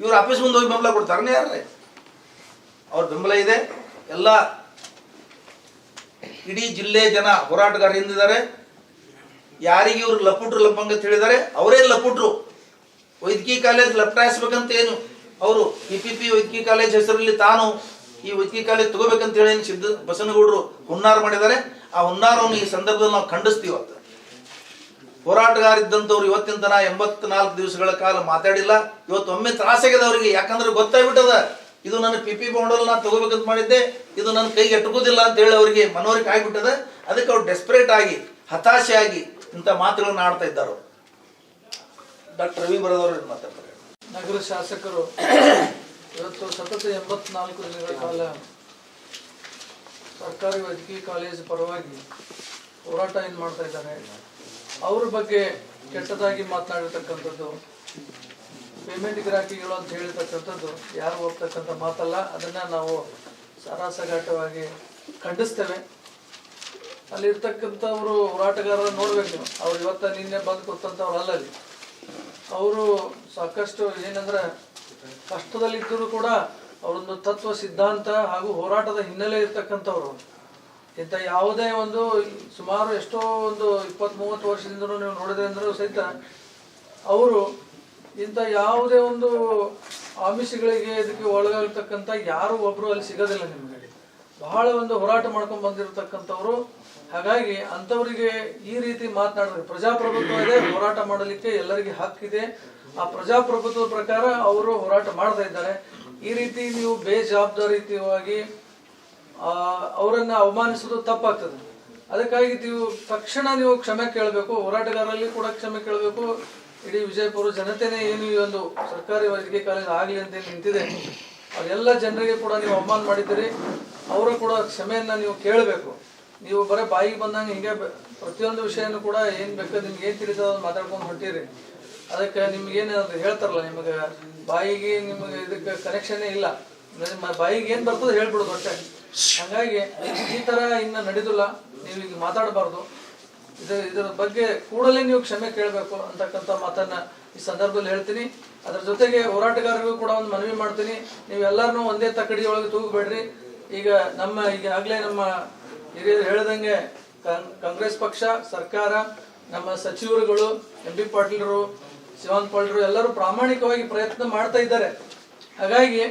ಇವ್ರ ಆಫೀಸ್ ಮುಂದೆ ಹೋಗಿ ಬೆಂಬಲ ಕೊಡ್ತಾರನೇ ಯಾರೇ? ಅವ್ರ ಬೆಂಬಲ ಇದೆ. ಎಲ್ಲ ಇಡೀ ಜಿಲ್ಲೆ ಜನ ಹೋರಾಟಗಾರ ಹಿಂದಿದ್ದಾರೆ. ಯಾರಿಗೆ ಇವ್ರು ಲಪುಟ್ರು ಲಪ್ಪಂಗ ಅಂತ ಹೇಳಿದ್ದಾರೆ, ಅವರೇ ಲಪುಟ್ರು. ವೈದ್ಯಕೀಯ ಕಾಲೇಜ್ ಲಪಟಾಯಿಸ್ಬೇಕಂತ ಏನು ಅವರು PPP ವೈದ್ಯಕೀಯ ಕಾಲೇಜ್ ಹೆಸರಲ್ಲಿ ತಾನು ಈ ವೈದ್ಯಕೀಯ ಕಾಲೇಜ್ ತಗೋಬೇಕಂತ ಹೇಳಿ ಸಿದ್ಧ ಬಸನಗೌಡರು ಹುನ್ನಾರ ಮಾಡಿದ್ದಾರೆ. ಆ ಹುನ್ನಾರವನ್ನು ಈ ಸಂದರ್ಭದಲ್ಲಿ ನಾವು ಖಂಡಿಸ್ತೀವಿ. ಹೋರಾಟಗಾರ ಇದ್ದಂಥವ್ರು ಇವತ್ತಿನ ತನ 84 ದಿವಸಗಳ ಕಾಲ ಮಾತಾಡಿಲ್ಲ. ಇವತ್ತು ಒಮ್ಮೆ ತ್ರಾಸಾಗಿದೆ ಅವರಿಗೆ. ಯಾಕಂದ್ರೆ ಗೊತ್ತಾಗ್ಬಿಟ್ಟದ ಇದು ನನ್ನ PPP ಮಾಡಲ್ ನಾನು ತಗೋಬೇಕಂತ ಮಾಡಿದ್ದೆ, ಇದು ನನ್ನ ಕೈಗೆ ಎಟುಕೋದಿಲ್ಲ ಅಂತ ಹೇಳಿ ಅವರಿಗೆ ಮನವರಿಕೆ ಆಗಿಬಿಟ್ಟದ. ಅದಕ್ಕೆ ಅವ್ರು ಡೆಸ್ಪರೇಟ್ ಆಗಿ ಹತಾಶೆ ಆಗಿ ಇಂಥ ಮಾತುಗಳನ್ನ ಆಡ್ತಾ ಇದ್ದಾರೆ. ಡಾಕ್ಟರ್ ರವಿ ಬರೋದವ್ರು ಮಾತಾಡ್ತಾರೆ. ನಗರ ಶಾಸಕರು ಇವತ್ತು ಸತತ 84 ದಿನಗಳ ಕಾಲ ಸರ್ಕಾರಿ ವೈದ್ಯಕೀಯ ಕಾಲೇಜು ಪರವಾಗಿ ಹೋರಾಟ ಏನು ಮಾಡ್ತಾ ಇದ್ದಾರೆ. ಅವ್ರ ಬಗ್ಗೆ ಕೆಟ್ಟದಾಗಿ ಮಾತನಾಡಿರ್ತಕ್ಕಂಥದ್ದು, ಪೇಮೆಂಟ್ ಗಿರಾಕಿಗಳು ಅಂತ ಹೇಳಿರ್ತಕ್ಕಂಥದ್ದು ಯಾರು ಹೋಗ್ತಕ್ಕಂಥ ಮಾತಲ್ಲ. ಅದನ್ನು ನಾವು ಸಾರಾಸಗಟವಾಗಿ ಖಂಡಿಸ್ತೇವೆ. ಅಲ್ಲಿರ್ತಕ್ಕಂಥವರು ಹೋರಾಟಗಾರರ ನೋಡ್ಬೇಕು ನೀವು. ಅವ್ರು ಇವತ್ತು ನಿನ್ನೆ ಬಂದು ಕೂತಂಥವ್ರು ಅಲ್ಲ. ಅಲ್ಲಿ ಅವರು ಸಾಕಷ್ಟು ಏನಂದ್ರೆ ಕಷ್ಟದಲ್ಲಿದ್ದರೂ ಕೂಡ ಅವರೊಂದು ತತ್ವ ಸಿದ್ಧಾಂತ ಹಾಗೂ ಹೋರಾಟದ ಹಿನ್ನೆಲೆ ಇರ್ತಕ್ಕಂಥವ್ರು. ಇಂಥ ಯಾವುದೇ ಒಂದು ಸುಮಾರು ಎಷ್ಟೋ ಒಂದು 20-30 ವರ್ಷದಿಂದಲೂ ನೀವು ನೋಡಿದ್ರೆ ಅಂದರೂ ಸಹಿತ ಅವರು ಇಂಥ ಯಾವುದೇ ಒಂದು ಆಮಿಷಗಳಿಗೆ ಇದಕ್ಕೆ ಒಳಗಾಗಿರ್ತಕ್ಕಂಥ ಯಾರು ಒಬ್ಬರು ಅಲ್ಲಿ ಸಿಗೋದಿಲ್ಲ ನಿಮಗೆ. ಬಹಳ ಒಂದು ಹೋರಾಟ ಮಾಡ್ಕೊಂಡು ಬಂದಿರತಕ್ಕಂಥವ್ರು. ಹಾಗಾಗಿ ಅಂಥವರಿಗೆ ಈ ರೀತಿ ಮಾತನಾಡಿದ್ರೆ ಪ್ರಜಾಪ್ರಭುತ್ವ ಇದೆ, ಹೋರಾಟ ಮಾಡಲಿಕ್ಕೆ ಎಲ್ಲರಿಗೆ ಹಕ್ಕಿದೆ. ಆ ಪ್ರಜಾಪ್ರಭುತ್ವದ ಪ್ರಕಾರ ಅವರು ಹೋರಾಟ ಮಾಡ್ತಾ ಇದ್ದಾರೆ. ಈ ರೀತಿ ನೀವು ಬೇಜವಾಬ್ದಾರಿಯುತವಾಗಿ ಅವರನ್ನ ಅವಮಾನಿಸೋದು ತಪ್ಪಾಗ್ತದೆ. ಅದಕ್ಕಾಗಿ ನೀವು ತಕ್ಷಣ ನೀವು ಕ್ಷಮೆ ಕೇಳಬೇಕು. ಹೋರಾಟಗಾರರಲ್ಲಿ ಕೂಡ ಕ್ಷಮೆ ಕೇಳಬೇಕು. ಇಡೀ ವಿಜಯಪುರ ಜನತೆನೇ ಏನು ಈ ಒಂದು ಸರ್ಕಾರಿ ವೈದ್ಯಕೀಯ ಕಾಲೇಜ್ ಆಗಲಿ ಅಂತ ನಿಂತಿದೆ, ಅದೆಲ್ಲ ಜನರಿಗೆ ಕೂಡ ನೀವು ಅವಮಾನ ಮಾಡಿದ್ದೀರಿ. ಅವರು ಕೂಡ ಕ್ಷಮೆಯನ್ನ ನೀವು ಕೇಳಬೇಕು. ನೀವು ಬರೀ ಬಾಯಿಗೆ ಬಂದಂಗೆ ಹಿಂಗೆ ಪ್ರತಿಯೊಂದು ವಿಷಯನೂ ಕೂಡ ಏನು ಬೇಕಾದ್ರೆ ನಿಮ್ಗೆ ಏನು ತಿಳಿದ ಮಾತಾಡ್ಕೊಂಡು ಹೊಂಟಿರಿ. ಅದಕ್ಕೆ ನಿಮ್ಗೇನು ಹೇಳ್ತಾರಲ್ಲ, ನಿಮಗೆ ಬಾಯಿಗೆ ನಿಮಗೆ ಇದಕ್ಕೆ ಕನೆಕ್ಷನ್ನೇ ಇಲ್ಲ, ನಿಮ್ಮ ಬಾಯಿಗೆ ಏನು ಬರ್ತದೆ ಹೇಳ್ಬಿಡೋದು ಅಷ್ಟೇ. ಹಾಗಾಗಿ ಈ ಥರ ಇನ್ನು ನಡೆದಿಲ್ಲ, ನೀವು ಈಗ ಮಾತಾಡಬಾರ್ದು. ಇದರ ಬಗ್ಗೆ ಕೂಡಲೇ ನೀವು ಕ್ಷಮೆ ಕೇಳಬೇಕು ಅಂತಕ್ಕಂಥ ಮಾತನ್ನ ಈ ಸಂದರ್ಭದಲ್ಲಿ ಹೇಳ್ತೀನಿ. ಅದರ ಜೊತೆಗೆ ಹೋರಾಟಗಾರರಿಗೂ ಕೂಡ ಒಂದು ಮನವಿ ಮಾಡ್ತೀನಿ, ನೀವೆಲ್ಲರನ್ನೂ ಒಂದೇ ತಕ್ಕಡಿಯೊಳಗೆ ತೂಗಬೇಡ್ರಿ. ಈಗಾಗಲೇ ನಮ್ಮ ಹಿರಿಯರು ಹೇಳ್ದಂಗೆ ಕಾಂಗ್ರೆಸ್ ಪಕ್ಷ, ಸರ್ಕಾರ, ನಮ್ಮ ಸಚಿವರುಗಳು, ಎಂ ಬಿ ಪಾಟೀಲರು, ಶಿವಾನಂದ ಪಾಟೀಲರು ಎಲ್ಲರೂ ಪ್ರಾಮಾಣಿಕವಾಗಿ ಪ್ರಯತ್ನ ಮಾಡ್ತಾ ಇದ್ದಾರೆ. ಹಾಗಾಗಿ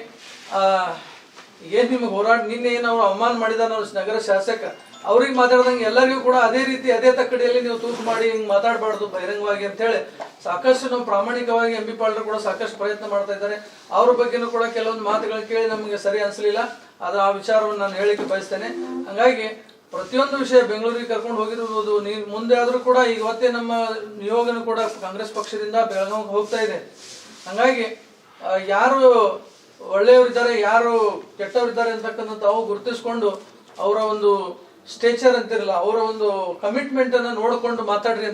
ಏನ್ ನಿಮಗೆ ಹೋರಾಟ ನಿನ್ನೆ ಏನು ಅವ್ರು ಅವಮಾನ ಮಾಡಿದಾರೆ ಅವ್ರು ನಗರ ಶಾಸಕ, ಅವ್ರಿಗೆ ಮಾತಾಡ್ದಂಗೆ ಎಲ್ಲರಿಗೂ ಕೂಡ ಅದೇ ರೀತಿ ಅದೇ ತಕ್ಕಡಿಯಲ್ಲಿ ನೀವು ತೂಕು ಮಾಡಿ ಹಿಂಗೆ ಮಾತಾಡಬಾರ್ದು ಬಹಿರಂಗವಾಗಿ ಅಂತ ಹೇಳಿ ಸಾಕಷ್ಟು ನಾವು ಪ್ರಾಮಾಣಿಕವಾಗಿ ಎಂ ಬಿ ಪಾಟೀಲರು ಕೂಡ ಸಾಕಷ್ಟು ಪ್ರಯತ್ನ ಮಾಡ್ತಾ ಇದ್ದಾರೆ. ಅವ್ರ ಬಗ್ಗೆನೂ ಕೂಡ ಕೆಲವೊಂದು ಮಾತುಗಳನ್ನ ಕೇಳಿ ನಮಗೆ ಸರಿ ಅನಿಸಲಿಲ್ಲ, ಅದು ಆ ವಿಚಾರವನ್ನು ನಾನು ಹೇಳಿಕ್ಕೆ ಬಯಸ್ತೇನೆ. ಹಾಗಾಗಿ ಪ್ರತಿಯೊಂದು ವಿಷಯ ಬೆಂಗಳೂರಿಗೆ ಕರ್ಕೊಂಡು ಹೋಗಿರ್ಬೋದು, ನೀವು ಮುಂದೆ ಆದರೂ ಕೂಡ ಈಗ ಇವತ್ತೇ ನಮ್ಮ ನಿಯೋಗನೂ ಕೂಡ ಕಾಂಗ್ರೆಸ್ ಪಕ್ಷದಿಂದ ಬೆಳಗಾವಿಗೆ ಹೋಗ್ತಾ ಇದೆ. ಹಾಗಾಗಿ ಯಾರು ಒಳ್ಳೆಯವರಿದ್ದಾರೆ, ಯಾರು ಕೆಟ್ಟವರಿದ್ದಾರೆ ಅಂತಕ್ಕಂಥ ತಾವು ಗುರುತಿಸ್ಕೊಂಡು ಅವರ ಒಂದು ಸ್ಟೇಚರ್ ಅಂತಿರಲ್ಲ, ಅವರ ಒಂದು ಕಮಿಟ್ಮೆಂಟ್ ಅನ್ನು ನೋಡಿಕೊಂಡು ಮಾತಾಡಿ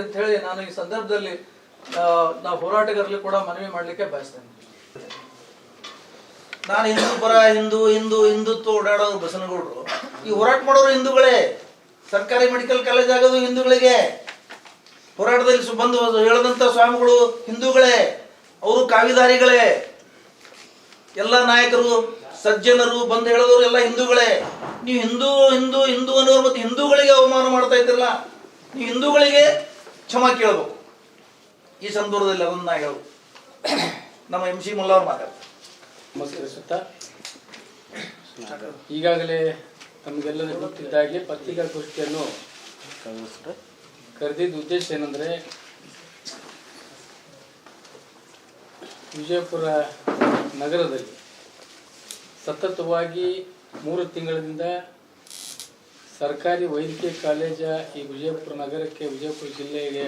ಅಂತ ಹೇಳಿ ನಾನು ಈ ಸಂದರ್ಭದಲ್ಲಿ ನಾವು ಹೋರಾಟಗಾರರಲ್ಲಿ ಕೂಡ ಮನವಿ ಮಾಡಲಿಕ್ಕೆ ಬಯಸ್ತೇನೆ. ನಾನು ಹಿಂದೂ ಪರ ಹಿಂದುತ್ವ ಓಡಾಡೋರು ಬಸನಗೌಡರು, ಈ ಹೋರಾಟ ಮಾಡೋರು ಹಿಂದೂಗಳೇ. ಸರ್ಕಾರಿ ಮೆಡಿಕಲ್ ಕಾಲೇಜ್ ಆಗೋದು ಹಿಂದೂಗಳಿಗೆ. ಹೋರಾಟದಲ್ಲಿ ಬಂದು ಹೇಳದಂತ ಸ್ವಾಮಿಗಳು ಹಿಂದೂಗಳೇ, ಅವರು ಕಾವಿದಾರಿಗಳೇ. ಎಲ್ಲ ನಾಯಕರು ಸಜ್ಜನರು ಬಂದು ಹೇಳೋರು ಎಲ್ಲ ಹಿಂದೂಗಳೇ. ನೀವು ಹಿಂದೂ ಅನ್ನೋರು ಮತ್ತೆ ಹಿಂದೂಗಳಿಗೆ ಅವಮಾನ ಮಾಡ್ತಾ ಇದ್ರಲ್ಲ, ನೀವು ಹಿಂದೂಗಳಿಗೆ ಕ್ಷಮಾ ಕೇಳಬೇಕು ಈ ಸಂದರ್ಭದಲ್ಲಿ. ಅದನ್ನ ನಾ ಹೇಳೋದು ನಮ್ಮ ಎಂ ಸಿ ಮುಲ್ಲಾ ಅವ್ರು ಮಾತಾಡ್ತಾರೆ. ನಮಸ್ಕರಿಸುತ್ತಾ, ಈಗಾಗಲೇ ನಮಗೆಲ್ಲರಿಗೂ ಗೊತ್ತಿದ್ದಾಗೆ ಪತ್ರಿಕಾಗೋಷ್ಠಿಯನ್ನು ಕರೆದಿದ್ದ ಉದ್ದೇಶ ಏನಂದರೆ, ವಿಜಯಪುರ ನಗರದಲ್ಲಿ ಸತತವಾಗಿ 3 ತಿಂಗಳಿಂದ ಸರ್ಕಾರಿ ವೈದ್ಯಕೀಯ ಕಾಲೇಜ ಈ ವಿಜಯಪುರ ನಗರಕ್ಕೆ, ವಿಜಯಪುರ ಜಿಲ್ಲೆಗೆ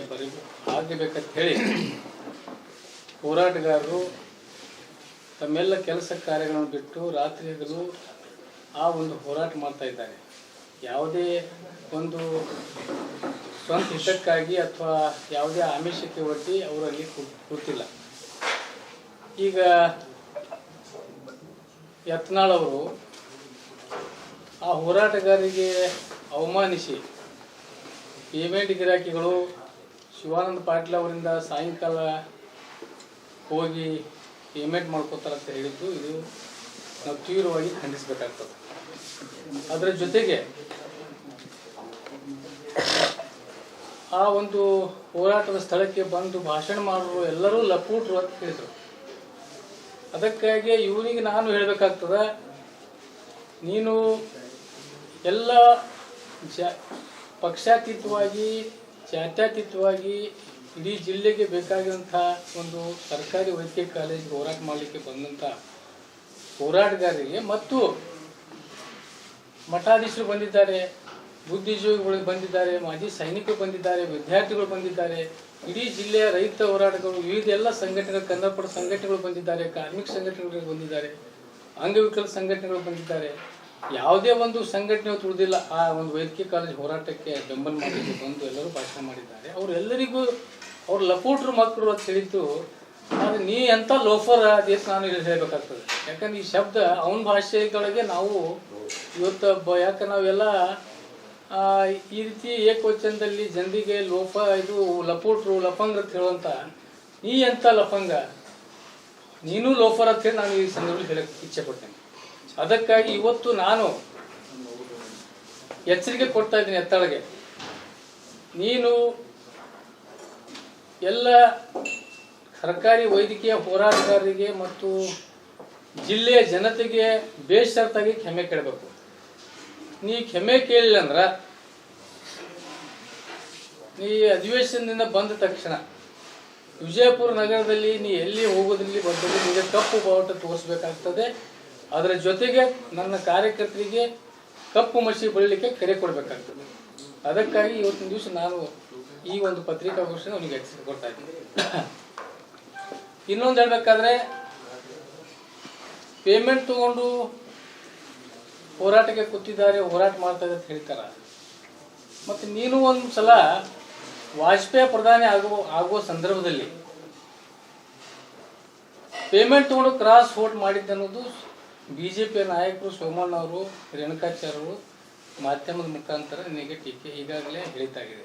ಆಗಬೇಕಂತ ಹೇಳಿ ಹೋರಾಟಗಾರರು ತಮ್ಮೆಲ್ಲ ಕೆಲಸ ಕಾರ್ಯಗಳನ್ನು ಬಿಟ್ಟು ರಾತ್ರಿ ಹಗಲು ಆ ಒಂದು ಹೋರಾಟ ಮಾಡ್ತಾ ಇದ್ದಾರೆ. ಯಾವುದೇ ಒಂದು ಸ್ವಂತ ಹಿತಕ್ಕಾಗಿ ಅಥವಾ ಯಾವುದೇ ಆಮಿಷಕ್ಕೆ ಒಡ್ಡಿ ಅವರಲ್ಲಿ ಕೂತಿಲ್ಲ. ಈಗ ಯತ್ನಾಳ್ ಅವರು ಆ ಹೋರಾಟಗಾರರಿಗೆ ಅವಮಾನಿಸಿ ಪೇಮೆಂಟ್ ಗಿರಾಕಿಗಳು ಶಿವಾನಂದ ಪಾಟೀಲ್ ಅವರಿಂದ ಸಾಯಂಕಾಲ ಹೋಗಿ ಪೇಮೆಂಟ್ ಮಾಡ್ಕೋತಾರಂತ ಹೇಳಿದ್ದು, ಇದು ನಾವು ತೀವ್ರವಾಗಿ ಖಂಡಿಸಬೇಕಾಗ್ತದೆ. ಅದರ ಜೊತೆಗೆ ಆ ಒಂದು ಹೋರಾಟದ ಸ್ಥಳಕ್ಕೆ ಬಂದು ಭಾಷಣ ಮಾಡೋರು ಎಲ್ಲರೂ ಲಪೂಟ್ರು ಅಂತ ಹೇಳಿದರು. ಅದಕ್ಕಾಗಿ ಇವನಿಗೆ ನಾನು ಹೇಳಬೇಕಾಗ್ತದೆ, ನೀನು ಎಲ್ಲ ಪಕ್ಷಾತೀತವಾಗಿ ಜಾತ್ಯತೀತವಾಗಿ ಇಡೀ ಜಿಲ್ಲೆಗೆ ಬೇಕಾಗಿರುವಂಥ ಒಂದು ಸರ್ಕಾರಿ ವೈದ್ಯಕೀಯ ಕಾಲೇಜಿಗೆ ಹೋರಾಟ ಮಾಡಲಿಕ್ಕೆ ಬಂದಂಥ ಹೋರಾಟಗಾರರಿಗೆ ಮತ್ತು ಮಠಾಧೀಶರು ಬಂದಿದ್ದಾರೆ, ಬುದ್ಧಿಜೀವಿಗಳು ಬಂದಿದ್ದಾರೆ, ಮಾಜಿ ಸೈನಿಕರು ಬಂದಿದ್ದಾರೆ, ವಿದ್ಯಾರ್ಥಿಗಳು ಬಂದಿದ್ದಾರೆ, ಇಡೀ ಜಿಲ್ಲೆಯ ರೈತ ಹೋರಾಟಗಳು, ವಿವಿಧ ಎಲ್ಲ ಸಂಘಟನೆಗಳು, ಕನ್ನಡಪರ ಸಂಘಟನೆಗಳು ಬಂದಿದ್ದಾರೆ, ಕಾರ್ಮಿಕ ಸಂಘಟನೆಗಳು ಬಂದಿದ್ದಾರೆ, ಅಂಗವಿಕಲ ಸಂಘಟನೆಗಳು ಬಂದಿದ್ದಾರೆ. ಯಾವುದೇ ಒಂದು ಸಂಘಟನೆ ತುಳಿದಿಲ್ಲ ಆ ಒಂದು ವೈದ್ಯಕೀಯ ಕಾಲೇಜ್ ಹೋರಾಟಕ್ಕೆ ಬೆಂಬಲ ಮಾಡಲಿಕ್ಕೆ ಬಂದು ಎಲ್ಲರೂ ಭಾಷಣ ಮಾಡಿದ್ದಾರೆ. ಅವರೆಲ್ಲರಿಗೂ ಅವ್ರು ಲಪೋಟ್ರು ಮಕ್ಕಳು ಅಂತ ಹೇಳಿದ್ದು, ಆದರೆ ನೀ ಎಂಥ ಲೋಫರ್ ಅದೇನು ನಾನು ಹೇಳಬೇಕಾಗ್ತದೆ. ಯಾಕಂದ್ರೆ ಈ ಶಬ್ದ ಅವನ ಭಾಷೆಗಳಿಗೆ ನಾವು ಇವತ್ತು ಯಾಕೆ ನಾವೆಲ್ಲ ಈ ರೀತಿ ಏಕವಚನದಲ್ಲಿ ಜನರಿಗೆ ಇದು ಲಪೋಟ್ರು ಲಫಂಗ್ ಅಂತ ಹೇಳುವಂಥ, ನೀ ಎಂಥ ಲಫಂಗ, ನೀನು ಲೋಫರ್ ಅಂತ ಹೇಳಿ ನಾನು ಈ ಸಂದರ್ಭದಲ್ಲಿ ಹೇಳಕ್ಕೆ ಇಚ್ಛೆ ಪಡ್ತೇನೆ. ಅದಕ್ಕಾಗಿ ಇವತ್ತು ನಾನು ಎಚ್ಚರಿಕೆ ಕೊಡ್ತಾ ಇದ್ದೀನಿ ಎತ್ತಾಳಿಗೆ, ನೀನು ಎಲ್ಲ ಸರ್ಕಾರಿ ವೈದ್ಯಕೀಯ ಹೋರಾಟಗಾರರಿಗೆ ಮತ್ತು ಜಿಲ್ಲೆಯ ಜನತೆಗೆ ಬೇಷರತ್ತಾಗಿ ಕ್ಷಮೆ ಕೇಳಬೇಕು. ನೀ ಕ್ಷಮೆ ಕೇಳಿಲ್ಲ ಅಂದ್ರೆ ನೀ ಅಧಿವೇಶನದಿಂದ ಬಂದ ತಕ್ಷಣ ವಿಜಯಪುರ ನಗರದಲ್ಲಿ ನೀ ಎಲ್ಲಿ ಹೋಗೋದ್ರಲ್ಲಿ ಬಂದಲ್ಲಿ ನಿಮಗೆ ಕಪ್ಪು ಬಾವುಟ ತೋರಿಸ್ಬೇಕಾಗ್ತದೆ. ಅದರ ಜೊತೆಗೆ ನನ್ನ ಕಾರ್ಯಕರ್ತರಿಗೆ ಕಪ್ಪು ಮಸಿ ಬಳಿಲಿಕ್ಕೆ ಕರೆ ಕೊಡಬೇಕಾಗ್ತದೆ. ಅದಕ್ಕಾಗಿ ಇವತ್ತಿನ ದಿವಸ ನಾನು ಈ ಒಂದು ಪತ್ರಿಕಾಗೋಷ್ಠಿ ಅವನಿಗೆ ಎಚ್ಚರಿಕೆ ಕೊಡ್ತಾ ಇದ್ದೀನಿ. ಇನ್ನೊಂದು ಹೇಳಬೇಕಾದ್ರೆ ಪೇಮೆಂಟ್ ತಗೊಂಡು ಹೋರಾಟಕ್ಕೆ ಕೂತಿದ್ದಾರೆ, ಹೋರಾಟ ಮಾಡ್ತಾ ಇದ್ದಾರೆ ಅಂತ ಹೇಳ್ತಾರೆ. ಮತ್ತು ನೀನು ಒಂದು ಸಲ ವಾಜಪೇಯಿ ಪ್ರಧಾನಿ ಆಗುವ ಸಂದರ್ಭದಲ್ಲಿ ಪೇಮೆಂಟ್ ತಗೊಂಡು ಕ್ರಾಸ್ ವೋಟ್ ಮಾಡಿದ್ದನ್ನೋದು BJP ನಾಯಕರು ಸೋಮಣ್ಣ ಅವರು, ರೇಣುಕಾಚಾರ್ಯರು ಮಾಧ್ಯಮದ ಮುಖಾಂತರ ನಿನಗೆ ಟೀಕೆ ಈಗಾಗಲೇ ಹೇಳಿತಾಗಿದೆ.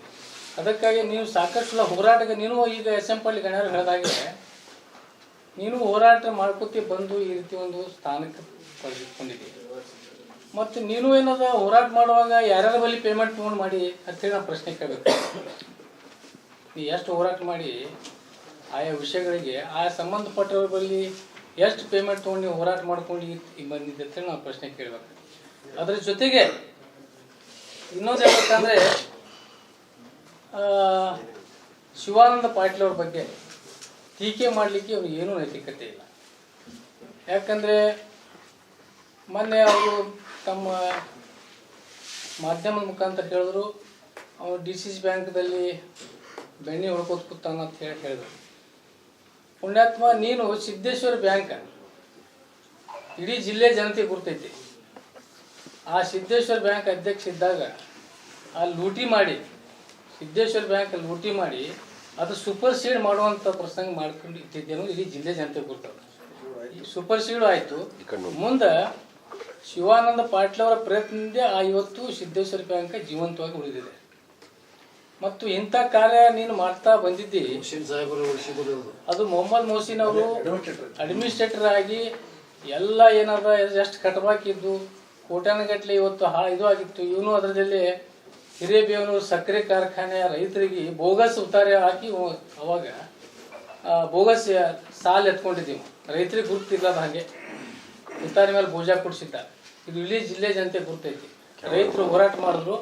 ಅದಕ್ಕಾಗಿ ನೀವು ಸಾಕಷ್ಟು ಹೋರಾಟಕ್ಕೆ ನೀನು ಈಗ SMP ಗಣ್ಯರು ಹೇಳಿದಾಗೆ ನೀನು ಹೋರಾಟ ಮಾಡ್ಕೊತಿ ಬಂದು ಈ ರೀತಿ ಒಂದು ಸ್ಥಾನಕ್ಕೆ ಪಡೆದುಕೊಂಡಿದ್ದೀವಿ. ಮತ್ತು ನೀನು ಏನದ ಹೋರಾಟ ಮಾಡುವಾಗ ಯಾರ್ಯಾರ ಬಳಿ ಪೇಮೆಂಟ್ ತೊಗೊಂಡು ಮಾಡಿ ಅಂತೇಳಿ ನಾವು ಪ್ರಶ್ನೆ ಕೇಳಬೇಕು. ನೀ ಎಷ್ಟು ಹೋರಾಟ ಮಾಡಿ ಆಯಾ ವಿಷಯಗಳಿಗೆ ಆ ಸಂಬಂಧಪಟ್ಟವ್ರ ಬಳಿ ಎಷ್ಟು ಪೇಮೆಂಟ್ ತೊಗೊಂಡು ನೀವು ಹೋರಾಟ ಮಾಡ್ಕೊಂಡು ಬಂದಿದ್ದೆ ಅಂತೇಳಿ ನಾವು ಪ್ರಶ್ನೆ ಕೇಳಬೇಕು. ಅದರ ಜೊತೆಗೆ ಇನ್ನೊಂದು ಹೇಳ್ಬೇಕಂದ್ರೆ ಶಿವಾನಂದ ಪಾಟೀಲ್ ಅವ್ರ ಬಗ್ಗೆ ಟೀಕೆ ಮಾಡಲಿಕ್ಕೆ ಅವ್ರಿಗೆ ಏನೂ ನೈತಿಕತೆ ಇಲ್ಲ. ಯಾಕಂದರೆ ಮೊನ್ನೆ ಅವರು ತಮ್ಮ ಮಾಧ್ಯಮದ ಮುಖಾಂತರ ಹೇಳಿದ್ರು, ಅವರು DCC ಬ್ಯಾಂಕ್ದಲ್ಲಿ ಬೆಣ್ಣೆ ಹೊಡ್ಕೋತ ಕೂತಾನ ಅಂತ ಹೇಳಿದ್ರು. ಪುಣ್ಯಾತ್ಮ, ನೀನು ಸಿದ್ದೇಶ್ವರ ಬ್ಯಾಂಕ್ ಇಡೀ ಜಿಲ್ಲೆ ಜನತೆ ಗುರ್ತೈತಿ. ಆ ಸಿದ್ದೇಶ್ವರ ಬ್ಯಾಂಕ್ ಅಧ್ಯಕ್ಷ ಇದ್ದಾಗ ಆ ಲೂಟಿ ಮಾಡಿ ಸಿದ್ದೇಶ್ವರ ಬ್ಯಾಂಕ್ ಲೂಟಿ ಮಾಡಿ ಅದು ಸೂಪರ್ ಸೀಡ್ ಮಾಡುವಂಥ ಪ್ರಸಂಗ ಮಾಡ್ಕೊಂಡು ಇಟ್ಟಿದ್ದೇನೋ ಇಡೀ ಜಿಲ್ಲೆ ಜನತೆ ಗುರ್ತದೆ. ಸೂಪರ್ ಸೀಡು ಆಯಿತು. ಮುಂದೆ ಶಿವಾನಂದ ಪಾಟೀಲ್ ಅವರ ಪ್ರಯತ್ನದಿಂದ ಇವತ್ತು ಸಿದ್ದೇಶ್ವರ ಬ್ಯಾಂಕ್ ಜೀವಂತವಾಗಿ ಉಳಿದಿದೆ. ಮತ್ತು ಇಂಥ ಕಾರ್ಯ ನೀನು ಮಾಡ್ತಾ ಬಂದಿದ್ದಿ. ಅದು ಮೊಹಮ್ಮದ್ ಮೊಹಸಿನ್ ಅವರು ಅಡ್ಮಿನಿಸ್ಟ್ರೇಟರ್ ಆಗಿ ಎಲ್ಲ ಏನಾದ ಎಷ್ಟು ಕಟ್ಟಬಾಕಿದ್ದು ಕೋಟ್ಯಾನುಗಟ್ಟಲೆ ಇವತ್ತು ಇದು ಆಗಿತ್ತು. ಇವನು ಅದರಲ್ಲಿ ಹಿರೇಬೇವನೂರು ಸಕ್ಕರೆ ಕಾರ್ಖಾನೆಯ ರೈತರಿಗೆ ಬೋಗಸ್ ಉತ್ತಾರ ಹಾಕಿ ಅವಾಗ ಬೋಗಸ್ ಸಾಲ ಎತ್ಕೊಂಡಿದ್ದೀವಿ. ರೈತರಿಗೆ ಗುರುತಿಲ್ಲದ ಹಾಗೆ ಉತ್ತಾರಿ ಮೇಲೆ ಬೋಜಾ ಕೊಡಿಸಿದ್ದ. ಇದು ಇಡೀ ಜಿಲ್ಲೆ ಜನತೆ ಗುರ್ತೈತಿ. ರೈತರು ಹೋರಾಟ ಮಾಡಿದ್ರು.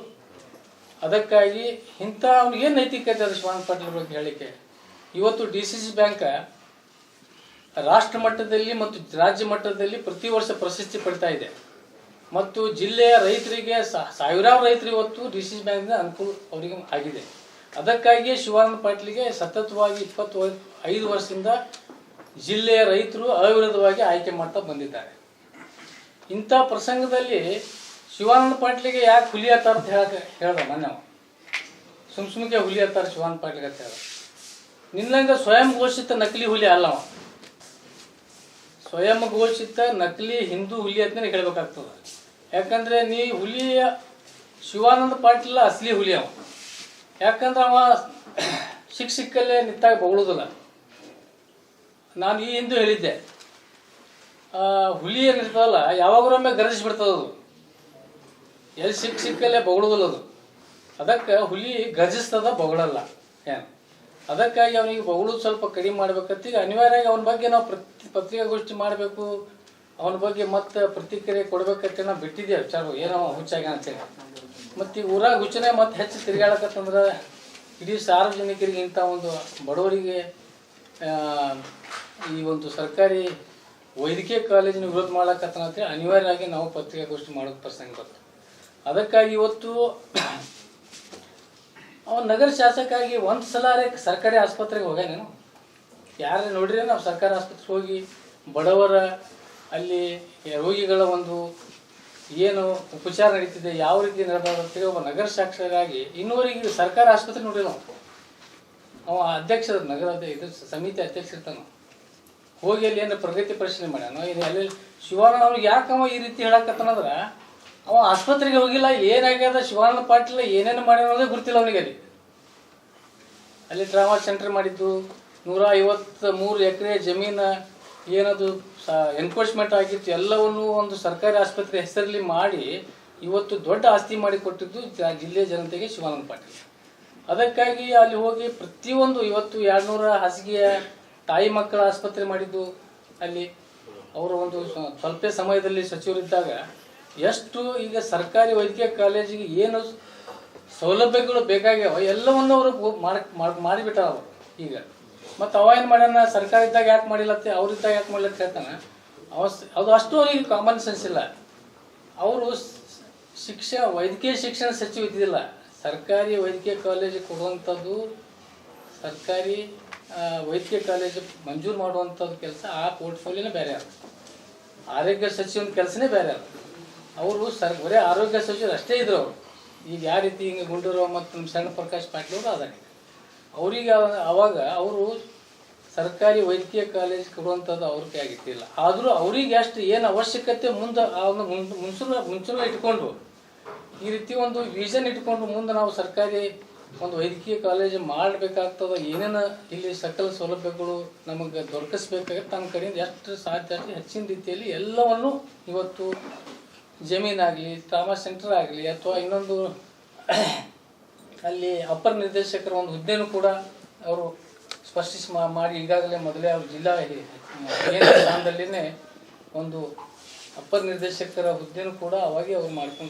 ಅದಕ್ಕಾಗಿ ಇಂಥ ಅವ್ನಿಗೇನು ನೈತಿಕತೆ ಅದು ಶಿವಾನಂದ ಪಾಟೀಲ್ ಬಗ್ಗೆ ಹೇಳಲಿಕ್ಕೆ. ಇವತ್ತು DCC ಬ್ಯಾಂಕ್ ರಾಷ್ಟ್ರ ಮಟ್ಟದಲ್ಲಿ ಮತ್ತು ರಾಜ್ಯ ಮಟ್ಟದಲ್ಲಿ ಪ್ರತಿ ವರ್ಷ ಪ್ರಶಸ್ತಿ ಪಡಿತಾ ಇದೆ. ಮತ್ತು ಜಿಲ್ಲೆಯ ರೈತರಿಗೆ ಸಾವಿರಾರು ರೈತರು ಇವತ್ತು DCC ಬ್ಯಾಂಕ್ನ ಅನುಕೂಲ ಅವರಿಗೆ ಆಗಿದೆ. ಅದಕ್ಕಾಗಿಯೇ ಶಿವಾನಂದ ಪಾಟೀಲ್ಗೆ ಸತತವಾಗಿ 25 ವರ್ಷದಿಂದ ಜಿಲ್ಲೆಯ ರೈತರು ಅವಿರೋಧವಾಗಿ ಆಯ್ಕೆ ಮಾಡ್ತಾ ಬಂದಿದ್ದಾರೆ. ಇಂಥ ಪ್ರಸಂಗದಲ್ಲಿ ಶಿವಾನಂದ ಪಾಟೀಲ್ಗೆ ಯಾಕೆ ಹುಲಿ ಹತ್ತಾರ ಅಂತ ಹೇಳ್ದ ಮೊನ್ನೆ ಸುಮ್ಕೆ ಹುಲಿ ಹತ್ತಾರ ಶಿವಾನಂದ ಪಾಟೀಲ್ಗೆ ಅಂತ ಹೇಳ್ದ. ನಿನ್ನಂಗೆ ಸ್ವಯಂ ಘೋಷಿತ ನಕಲಿ ಹುಲಿ ಅಲ್ಲವ. ಸ್ವಯಂ ಘೋಷಿತ ನಕಲಿ ಹಿಂದೂ ಹುಲಿ ಅಂತಲೇ ಹೇಳ್ಬೇಕಾಗ್ತದೆ. ಯಾಕಂದರೆ ನೀ ಹುಲಿಯ ಶಿವಾನಂದ ಪಾಟೀಲ್ ಅಸಲಿ ಹುಲಿ ಅವ. ಯಾಕಂದ್ರೆ ಅವ ಸಿಕ್ಕಲ್ಲೇ ನಿಂತಾಗ ಬೊಗಳುದಿಲ್ಲ. ನಾನು ಈ ಹಿಂದೂ ಹೇಳಿದ್ದೆ, ಹುಲಿ ಏನಿರ್ತದಲ್ಲ ಯಾವಾಗರೊಮ್ಮೆ ಗರ್ಜಿಸ್ಬಿಡ್ತದದು. ಎಲ್ಲಿ ಸಿಕ್ಕಲ್ಲೇ ಬೊಗಳುದಿಲ್ಲ ಅದು. ಅದಕ್ಕೆ ಹುಲಿ ಗರ್ಜಿಸ್ತದ ಬೊಗಳಲ್ಲ ಏನು. ಅದಕ್ಕಾಗಿ ಅವನಿಗೆ ಬೊಗಳೋದು ಸ್ವಲ್ಪ ಕಡಿಮೆ ಮಾಡ್ಬೇಕಂತ ಈಗ ಅನಿವಾರ್ಯವಾಗಿ ಅವನ ಬಗ್ಗೆ ನಾವು ಪತ್ರಿಕಾಗೋಷ್ಠಿ ಮಾಡಬೇಕು, ಅವನ ಬಗ್ಗೆ ಮತ್ತೆ ಪ್ರತಿಕ್ರಿಯೆ ಕೊಡ್ಬೇಕಂತ ನಾವು ಬಿಟ್ಟಿದ್ದೇವೆ ವಿಚಾರ. ಏನೋ ಹುಚ್ಚಾಗ್ಯಾನ ಅಂತೇಳಿ. ಮತ್ತು ಈ ಊರಾಗ ಹುಚ್ಚನೆ ಮತ್ತೆ ಹೆಚ್ಚು ತಿರುಗಾಡಕತ್ತಂದ್ರೆ ಇಡೀ ಸಾರ್ವಜನಿಕರಿಗೆ ಇಂಥ ಒಂದು ಬಡವರಿಗೆ ಈ ಒಂದು ಸರ್ಕಾರಿ ವೈದ್ಯಕೀಯ ಕಾಲೇಜಿನ ವಿರೋಧ ಮಾಡ್ಲಕತ್ತನ ಅಂತೇಳಿ ಅನಿವಾರ್ಯವಾಗಿ ನಾವು ಪತ್ರಿಕಾಗೋಷ್ಠಿ ಮಾಡೋದು ಪ್ರಸಂಗ ಬರ್ತದೆ. ಅದಕ್ಕಾಗಿ ಇವತ್ತು ಅವನು ನಗರ ಶಾಸಕಾಗಿ ಒಂದು ಸಲ ಸರ್ಕಾರಿ ಆಸ್ಪತ್ರೆಗೆ ಹೋಗ್ಯಾನೇನು? ಯಾರೇ ನೋಡ್ರಿ ನಾವು ಸರ್ಕಾರಿ ಆಸ್ಪತ್ರೆಗೆ ಹೋಗಿ ಬಡವರ ಅಲ್ಲಿ ರೋಗಿಗಳ ಒಂದು ಏನು ಉಪಚಾರ ನಡೀತಿದೆ, ಯಾವ ರೀತಿ ನಡೆದಾದ ಅಂತೇಳಿ ಒಬ್ಬ ನಗರ ಶಾಸಕರಾಗಿ ಇನ್ನೂವರೆಗೆ ಸರ್ಕಾರಿ ಆಸ್ಪತ್ರೆ ನೋಡಿಲ್ಲ. ಅವ ಅಧ್ಯಕ್ಷ ನಗರದ ಇದು ಸಮಿತಿ ಅಧ್ಯಕ್ಷ ಇರ್ತಾನ. ಹೋಗಿ ಅಲ್ಲಿ ಏನಾರ ಪ್ರಗತಿ ಪರಿಶೀಲನೆ ಮಾಡ್ಯಾನ. ಇದು ಅಲ್ಲಿ ಶಿವಾನಂದ ಅವ್ನಿಗೆ ಯಾಕವ ಈ ರೀತಿ ಹೇಳಕತ್ತಾನಂದ್ರೆ ಅವ ಆಸ್ಪತ್ರೆಗೆ ಹೋಗಿಲ್ಲ. ಏನಾಗ್ಯದ ಶಿವಾನಂದ ಪಾಟೀಲ್ ಏನೇನು ಮಾಡ್ಯಾನ ಅನ್ನೋದೇ ಗೊತ್ತಿಲ್ಲ ಅವನಿಗೆ. ಅಲ್ಲಿ ಟ್ರಾಮಾ ಸೆಂಟರ್ ಮಾಡಿದ್ದು 153 ಎಕರೆ ಜಮೀನು ಏನದು ಎನ್ಕ್ರೋಚ್ಮೆಂಟ್ ಆಗಿತ್ತು ಎಲ್ಲವನ್ನು ಒಂದು ಸರ್ಕಾರಿ ಆಸ್ಪತ್ರೆ ಹೆಸರಲ್ಲಿ ಮಾಡಿ ಇವತ್ತು ದೊಡ್ಡ ಆಸ್ತಿ ಮಾಡಿ ಕೊಟ್ಟಿದ್ದು ಜಿಲ್ಲೆಯ ಜನತೆಗೆ ಶಿವಾನಂದ ಪಾಟೀಲ್. ಅದಕ್ಕಾಗಿ ಅಲ್ಲಿ ಹೋಗಿ ಪ್ರತಿಯೊಂದು ಇವತ್ತು 200 ಹಾಸಿಗೆಯ ತಾಯಿ ಮಕ್ಕಳ ಆಸ್ಪತ್ರೆ ಮಾಡಿದ್ದು ಅಲ್ಲಿ ಅವರು ಒಂದು ಸ್ವಲ್ಪ ಸಮಯದಲ್ಲಿ ಸಚಿವರಿದ್ದಾಗ ಎಷ್ಟು ಈಗ ಸರ್ಕಾರಿ ವೈದ್ಯಕೀಯ ಕಾಲೇಜಿಗೆ ಏನು ಸೌಲಭ್ಯಗಳು ಬೇಕಾಗ್ಯಾವ ಎಲ್ಲವನ್ನು ಅವರು ಮಾಡಿಬಿಟ್ಟಾರ ಅವರು ಈಗ. ಮತ್ತು ಅವ ಏನು ಮಾಡ್ಯಾನ, ಸರ್ಕಾರ ಇದ್ದಾಗ ಯಾಕೆ ಮಾಡಿಲ್ಲತ್ತೆ, ಅವ್ರಿದ್ದಾಗ ಯಾಕೆ ಮಾಡಿಲ್ಲತ್ತೆ ಹೇಳ್ತಾನೆ ಅದು ಅಷ್ಟು ಅವರಿಗೆ ಕಾಮನ್ ಸೆನ್ಸ್ ಇಲ್ಲ. ಅವರು ವೈದ್ಯಕೀಯ ಶಿಕ್ಷಣ ಸಚಿವ ಇದ್ದಿಲ್ಲ, ಸರ್ಕಾರಿ ವೈದ್ಯಕೀಯ ಕಾಲೇಜ್ ಕೊಡುವಂಥದ್ದು, ಸರ್ಕಾರಿ ವೈದ್ಯಕೀಯ ಕಾಲೇಜ್ ಮಂಜೂರು ಮಾಡುವಂಥದ್ದು ಕೆಲಸ ಆ ಪೋರ್ಟ್ಫೋಲಿಯೋನೇ ಬೇರೆ ಅದ. ಆರೋಗ್ಯ ಸಚಿವನ ಕೆಲಸನೇ ಬೇರೆ ಅದ. ಅವರು ಬರೀ ಆರೋಗ್ಯ ಸಚಿವರು ಅಷ್ಟೇ ಇದ್ರು ಅವರು. ಈಗ ಯಾವ ರೀತಿ ಹಿಂಗೆ ಗುಂಡೂರಾವ್ ಮತ್ತು ನಮ್ಮ ಶರಣ ಪ್ರಕಾಶ್ ಪಾಟೀಲ್ ಅವರು ಅದಾರೆ. ಅವರಿಗೆ ಅವಾಗ ಅವರು ಸರ್ಕಾರಿ ವೈದ್ಯಕೀಯ ಕಾಲೇಜ್ ಕೊಡುವಂಥದ್ದು ಅವ್ರ ಕೈ ಆಗಿತ್ತಿಲ್ಲ. ಆದರೂ ಅವ್ರಿಗೆ ಅಷ್ಟು ಏನು ಅವಶ್ಯಕತೆ ಮುಂದೆ ಅವನ್ನ ಮುಂಚೂಣ ಇಟ್ಕೊಂಡು ಈ ರೀತಿ ಒಂದು ವಿಷನ್ ಇಟ್ಕೊಂಡು ಮುಂದೆ ನಾವು ಸರ್ಕಾರಿ ಒಂದು ವೈದ್ಯಕೀಯ ಕಾಲೇಜ್ ಮಾಡಬೇಕಾಗ್ತದ, ಏನೇನು ಇಲ್ಲಿ ಸಕಲ ಸೌಲಭ್ಯಗಳು ನಮಗೆ ದೊರಕಿಸ್ಬೇಕಾಗತ್ತೆ ತನ್ನ ಕಡೆಯಿಂದ ಎಷ್ಟು ಸಾಧ್ಯ ಹೆಚ್ಚಿನ ರೀತಿಯಲ್ಲಿ ಎಲ್ಲವನ್ನು ಇವತ್ತು ಜಮೀನಾಗಲಿ, ಟ್ರಾಮಾ ಸೆಂಟರ್ ಆಗಲಿ ಅಥವಾ ಇನ್ನೊಂದು ಅಲ್ಲಿ ಅಪರ ನಿರ್ದೇಶಕರ ಒಂದು ಹುದ್ದೆನೂ ಕೂಡ ಅವರು ಸ್ಪಷ್ಟಿಸಿ ಮಾಡಿ ಈಗಾಗಲೇ ಮೊದಲೇ ಅವರು ಜಿಲ್ಲಾ ಸ್ಥಾನದಲ್ಲಿನೇ ಒಂದು ಅಪರ ನಿರ್ದೇಶಕರ ಹುದ್ದೆನೂ ಕೂಡ ಅವಾಗೆ ಅವರು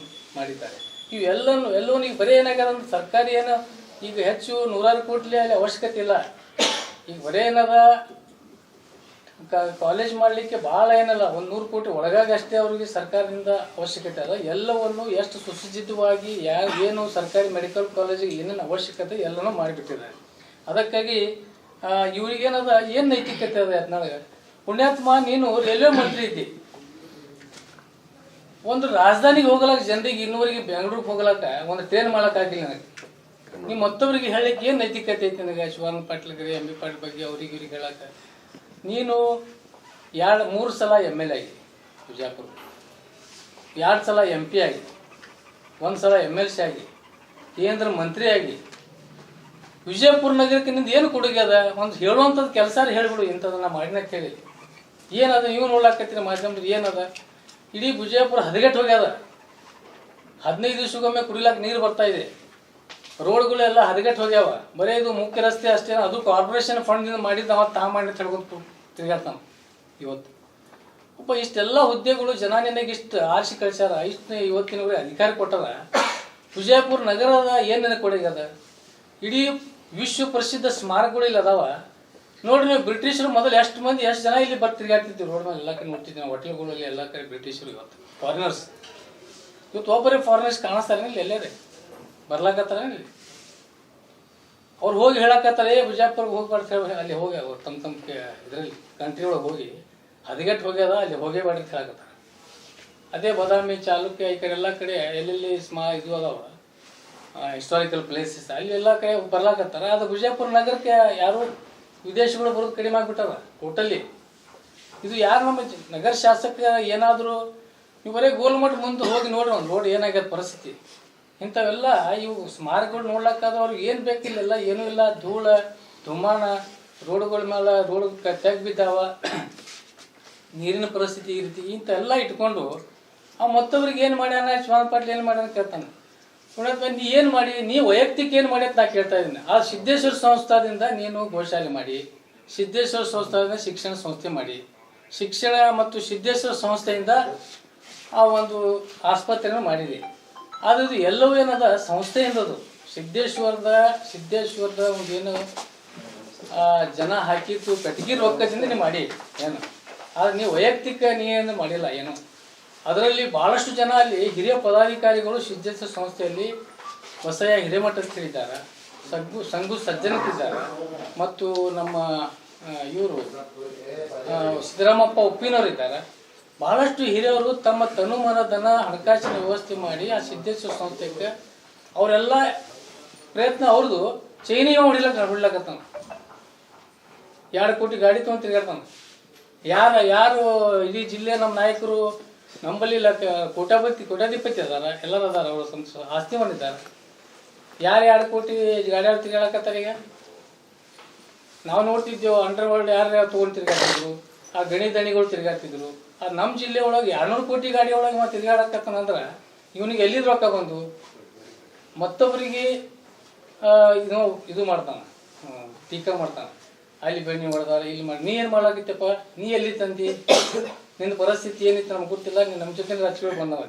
ಮಾಡಿದ್ದಾರೆ. ಎಲ್ಲವೂ ಈಗ ಬರೀ ಏನಾಗ್ಯದ ಅಂದ್ರೆ ಸರ್ಕಾರಿ ಏನು ಈಗ ಹೆಚ್ಚು 100 ಕೋಟಿ ಅಲ್ಲಿ ಅವಶ್ಯಕತೆ ಇಲ್ಲ. ಈಗ ಬರೀ ಏನದ ಕಾಲೇಜ್ ಮಾಡಲಿಕ್ಕೆ ಭಾಳ ಏನಲ್ಲ, 100 ಕೋಟಿ ಒಳಗಾಗಿ ಅಷ್ಟೇ ಅವರಿಗೆ ಸರ್ಕಾರದಿಂದ ಅವಶ್ಯಕತೆ ಅದ. ಎಲ್ಲವನ್ನು ಎಷ್ಟು ಸುಸಜ್ಜಿತವಾಗಿ ಏನು ಸರ್ಕಾರಿ ಮೆಡಿಕಲ್ ಕಾಲೇಜಿಗೆ ಏನೇನು ಅವಶ್ಯಕತೆ ಎಲ್ಲನೂ ಮಾಡಿಬಿಟ್ಟಿದ್ದಾರೆ. ಅದಕ್ಕಾಗಿ ಇವ್ರಿಗೇನದ ಏನು ನೈತಿಕತೆ ಅದ ಯತ್ನಾಳಗ, ಪುಣ್ಯಾತ್ಮ ನೀನು ರೈಲ್ವೆ ಮಂತ್ರಿ ಇದ್ದಿ, ಒಂದು ರಾಜಧಾನಿಗೆ ಹೋಗಲಕ್ಕ ಜನರಿಗೆ ಇನ್ನೂವರೆಗೆ ಬೆಂಗಳೂರಿಗೆ ಹೋಗಲಕ್ಕ ಒಂದು ಟ್ರೈನ್ ಮಾಡೋಕ್ಕಾಗಿಲ್ಲ ನನಗೆ. ನೀವು ಮತ್ತೊಬ್ಬರಿಗೆ ಹೇಳಕ್ಕೆ ಏನು ನೈತಿಕತೆ ಐತಿ ನನಗೆ? ಶಿವಾನಂದ ಪಾಟೀಲ್ಗೆ, ಎಂ ಬಿ ಪಾಟೀಲ್ ಬಗ್ಗೆ ಅವ್ರಿಗೆ ಇವ್ರಿಗೆ ಹೇಳಕ್ಕೆ. ನೀನು 3 ಸಲ MLA ಆಗಿ ವಿಜಯಪುರ, 2 ಸಲ MP ಆಗಿ, 1 ಸಲ MLC ಆಗಿ, ಕೇಂದ್ರ ಮಂತ್ರಿ ಆಗಿ, ವಿಜಯಪುರ ನಗರಕ್ಕೆ ನಿಂದು ಏನು ಕೊಡುಗೆ ಅದ? ಒಂದು ಹೇಳುವಂಥದ್ದು ಕೆಲಸ ಹೇಳ್ಬಿಡು, ಇಂಥದನ್ನ ಮಾಡಿನ ಕೇಳಿ ಏನದ ನೀವು ನೋಡ್ಲಾಕತ್ತೀರಿ ಮಾಧ್ಯಮದಲ್ಲಿ ಏನದ? ಇಡೀ ವಿಜಯಪುರ ಹದಗೆಟ್ಟು ಹೋಗ್ಯದ. 15 ದಿವಸಕ್ಕೊಮ್ಮೆ ಕುಡಿಲಾಕ ನೀರು ಬರ್ತಾ ಇದೆ. ರೋಡ್ಗಳೆಲ್ಲ ಹದಗೆಟ್ಟು ಹೋಗ್ಯಾವ. ಬರೀ ಇದು ಮುಖ್ಯ ರಸ್ತೆ ಅಷ್ಟೇ, ಅದು ಕಾರ್ಪೊರೇಷನ್ ಫಂಡ್ದಿಂದ ಮಾಡಿದ್ದು ಅವತ್ತು ಮಾಡಿ ತಿಳ್ಕೊಂಡು ತಿರ್ಗಾಡ್ತಾನ. ಇವತ್ತು ಇಷ್ಟೆಲ್ಲ ಹುದ್ದೆಗಳು ಜನ ನಿನಗೆ ಇಷ್ಟು ಆರಿಸಿ ಕಳಿಸ್ಯಾರ, ಇಷ್ಟು ಇವತ್ತಿನವರೆಗೆ ಅಧಿಕಾರ ಕೊಟ್ಟಾರ. ವಿಜಯಪುರ ನಗರದ ಏನು ನನಗೆ ಕೊಡುಗದ? ಇಡೀ ವಿಶ್ವ ಪ್ರಸಿದ್ಧ ಸ್ಮಾರಕಗಳು ಇಲ್ಲಿ ಅದಾವ. ನೋಡ್ರಿ ನೀವು, ಬ್ರಿಟಿಷರು ಮೊದಲು ಎಷ್ಟು ಜನ ಇಲ್ಲಿ ತಿರ್ಗಾಡ್ತಿದ್ವಿ ರೋಡ್ ಮೇಲೆ ಎಲ್ಲ ಕಡೆ ನೋಡ್ತಿದ್ವಿ ನಾವು, ಹೋಟೆಲ್ಗಳಲ್ಲಿ ಎಲ್ಲ ಕಡೆ ಬ್ರಿಟಿಷರು. ಇವತ್ತು ಫಾರಿನರ್ಸ್, ಇವತ್ತು ಒಬ್ಬರೇ ಫಾರಿನರ್ಸ್ ಕಾಣಿಸ್ತಾರೆ ಇಲ್ಲಿ, ಎಲ್ಲೇ ಬರ್ಲಾಕತ್ತಾರ ಇಲ್ಲಿ. ಅವ್ರು ಹೋಗಿ ಹೇಳಕತ್ತಾರೆ ವಿಜಯಪುರ್ಗೆ ಹೋಗ್ಬಾರ್ದು ಹೇಳಿ, ಅಲ್ಲಿ ಹೋಗಿ ಅವ್ರು ತಮ್ಮ ಇದರಲ್ಲಿ ಕಂಟ್ರಿ ಒಳಗೆ ಹೋಗಿ ಹದಗೆಟ್ಟು ಹೋಗ್ಯದ, ಅಲ್ಲಿ ಹೋಗೇಬಾರ್ದು ಅಂತ ಹೇಳಕತ್ತಾರ. ಅದೇ ಬಾದಾಮಿ, ಚಾಲುಕ್ಯ, ಈ ಕಡೆ ಎಲ್ಲ ಕಡೆ ಎಲ್ಲೆಲ್ಲಿ ಇದು ಅದಾವ ಹಿಸ್ಟಾರಿಕಲ್ ಪ್ಲೇಸಸ್, ಅಲ್ಲಿ ಎಲ್ಲ ಕಡೆ ಬರ್ಲಾಕತ್ತಾರ. ಅದು ವಿಜಯಪುರ ನಗರಕ್ಕೆ ಯಾರು ವಿದೇಶಿಗಳು ಬರೋದು ಕಡಿಮೆ ಆಗಿಬಿಟ್ಟಾರ ಟೋಟಲಿ. ಇದು ಯಾರು ನಮ್ಮ ನಗರ ಶಾಸಕ ಏನಾದರೂ ನೀವು ಬರೀ ಗೋಲ್ಮಠ ಮುಂದೆ ಹೋಗಿ ನೋಡ್ರಿ, ಒಂದು ರೋಡ್ ಏನಾಗ್ಯದ ಪರಿಸ್ಥಿತಿ. ಇಂಥವೆಲ್ಲ ಇವು ಸ್ಮಾರಕಗಳು ನೋಡ್ಲಕ್ಕಾದವ್ರಿಗೆ ಏನು ಬೇಕಿಲ್ಲ, ಏನೂ ಇಲ್ಲ. ಧೂಳ ಧುಮಾಣ, ರೋಡ್ಗಳ ಮೇಲೆ ರೋಡ್ ತೆಗ್ ಬಿದ್ದಾವ, ನೀರಿನ ಪರಿಸ್ಥಿತಿ ಈ ರೀತಿ ಇಂಥೆಲ್ಲ ಇಟ್ಕೊಂಡು ಮತ್ತೊಬ್ರಿಗೆ ಏನು ಮಾಡ್ಯಾನ, ಶಿವಾನಂದ ಪಾಟೀಲ್ ಏನು ಮಾಡ್ಯಾನ ಕೇಳ್ತಾನೆ. ನೋಡಪ್ಪ ನೀ ಏನು ಮಾಡಿ, ನೀ ವೈಯಕ್ತಿಕ ಏನು ಮಾಡಿ ಅಂತ ನಾ ಕೇಳ್ತಾ ಇದ್ದೀನಿ. ಆ ಸಿದ್ದೇಶ್ವರ ಸಂಸ್ಥಾದಿಂದ ನೀನು ಗೋಶಾಲೆ ಮಾಡಿ, ಸಿದ್ದೇಶ್ವರ ಸಂಸ್ಥಾದಿಂದ ಶಿಕ್ಷಣ ಸಂಸ್ಥೆ ಮಾಡಿ, ಶಿಕ್ಷಣ ಮತ್ತು ಸಿದ್ದೇಶ್ವರ ಸಂಸ್ಥೆಯಿಂದ ಆ ಒಂದು ಆಸ್ಪತ್ರೆಯನ್ನು ಮಾಡಿದೆ. ಆದರೆ ಇದು ಎಲ್ಲವೂ ಏನದ ಸಂಸ್ಥೆಯಿಂದದು. ಸಿದ್ದೇಶ್ವರದ ಒಂದು ಏನು ಜನ ಹಾಕಿತ್ತು ಕಟ್ಟಿಗೆ ರೊಕ್ಕದಿಂದ ನೀವು ಮಾಡಿ ಏನು, ಆದರೆ ನೀವು ವೈಯಕ್ತಿಕ ನೀನು ಮಾಡಿಲ್ಲ ಏನು. ಅದರಲ್ಲಿ ಭಾಳಷ್ಟು ಜನ ಅಲ್ಲಿ ಹಿರಿಯ ಪದಾಧಿಕಾರಿಗಳು ಸಿದ್ದೇಶ್ವರ ಸಂಸ್ಥೆಯಲ್ಲಿ ಹೊಸಯ ಹಿರೇಮಠ ಅಂತ ಹೇಳಿದ್ದಾರೆ, ಸಂಗು ಸಜ್ಜನತಿದ್ದಾರೆ, ಮತ್ತು ನಮ್ಮ ಇವರು ಸಿದ್ದರಾಮಪ್ಪ ಉಪ್ಪಿನವರಿದ್ದಾರೆ. ಬಹಳಷ್ಟು ಹಿರಿಯವರು ತಮ್ಮ ತನುಮನ ಧನ ಹಣಕಾಸಿನ ವ್ಯವಸ್ಥೆ ಮಾಡಿ ಆ ಸಿದ್ದೇಶ್ವರ ಸಂಸ್ಥೆಗೆ ಅವರೆಲ್ಲ ಪ್ರಯತ್ನ ಅವ್ರದ್ದು ಚೈನಿಗೆ ಹೊಡಿಲಕತ್ತಾನ. 2 ಕೋಟಿ ಗಾಡಿ ತೊಗೊಂಡು ತಿರ್ಗಾಡ್ತಾನ. ಯಾರು ಇಡೀ ಜಿಲ್ಲೆ ನಮ್ಮ ನಾಯಕರು ನಂಬಲ್ಲಿ ಕೋಟ್ಯಾಧಿಪತಿ ಅದಾರ, ಎಲ್ಲರೂ ಅದಾರ, ಅವರು ಆಸ್ತಿ ಮಾಡಿದ್ದಾರೆ. ಯಾರು 2 ಕೋಟಿ ಗಾಡಿ ತಿರ್ಗಾಡಕತ್ತಾರ? ಈಗ ನಾವು ನೋಡ್ತಿದ್ದೇವೆ ಅಂಡರ್ವರ್ಲ್ಡ್ ಯಾರು ತೊಗೊಂಡು ತಿರ್ಗಾಡ್ತಿದ್ರು, ಆ ಗಣಿ ದಣಿಗಳು ತಿರ್ಗಾಡ್ತಿದ್ರು. ನಮ್ಮ ಜಿಲ್ಲೆ ಒಳಗೆ 200 ಕೋಟಿ ಗಾಡಿ ಒಳಗೆ ಮತ್ತೆ ತಿರ್ಗಾಡಕತ್ತಾನಂದ್ರೆ ಇವನಿಗೆ ಎಲ್ಲಿದ್ ರೊಕ್ಕ ಬಂದು ಮತ್ತೊಬ್ಬರಿಗೆ ಇದು ಮಾಡ್ತಾನೆ, ಟೀಕಾ ಮಾಡ್ತಾನೆ. ಅಲ್ಲಿ ಬೆಣ್ಣೆ ಹೊಡೆದಾರ, ಇಲ್ಲಿ ಮಾಡಿ ನೀ ಏನು ಮಾಡ್ಲಾಕಿತ್ತಪ್ಪ, ನೀ ಎಲ್ಲಿ ತಂದಿ, ನಿನ್ನ ಪರಿಸ್ಥಿತಿ ಏನಿತ್ತು ನಮ್ಗೆ ಗೊತ್ತಿಲ್ಲ, ನೀನು ನಮ್ಮ ಜೊತೆ ರಾಜಕೀಯ ಬಂದವ.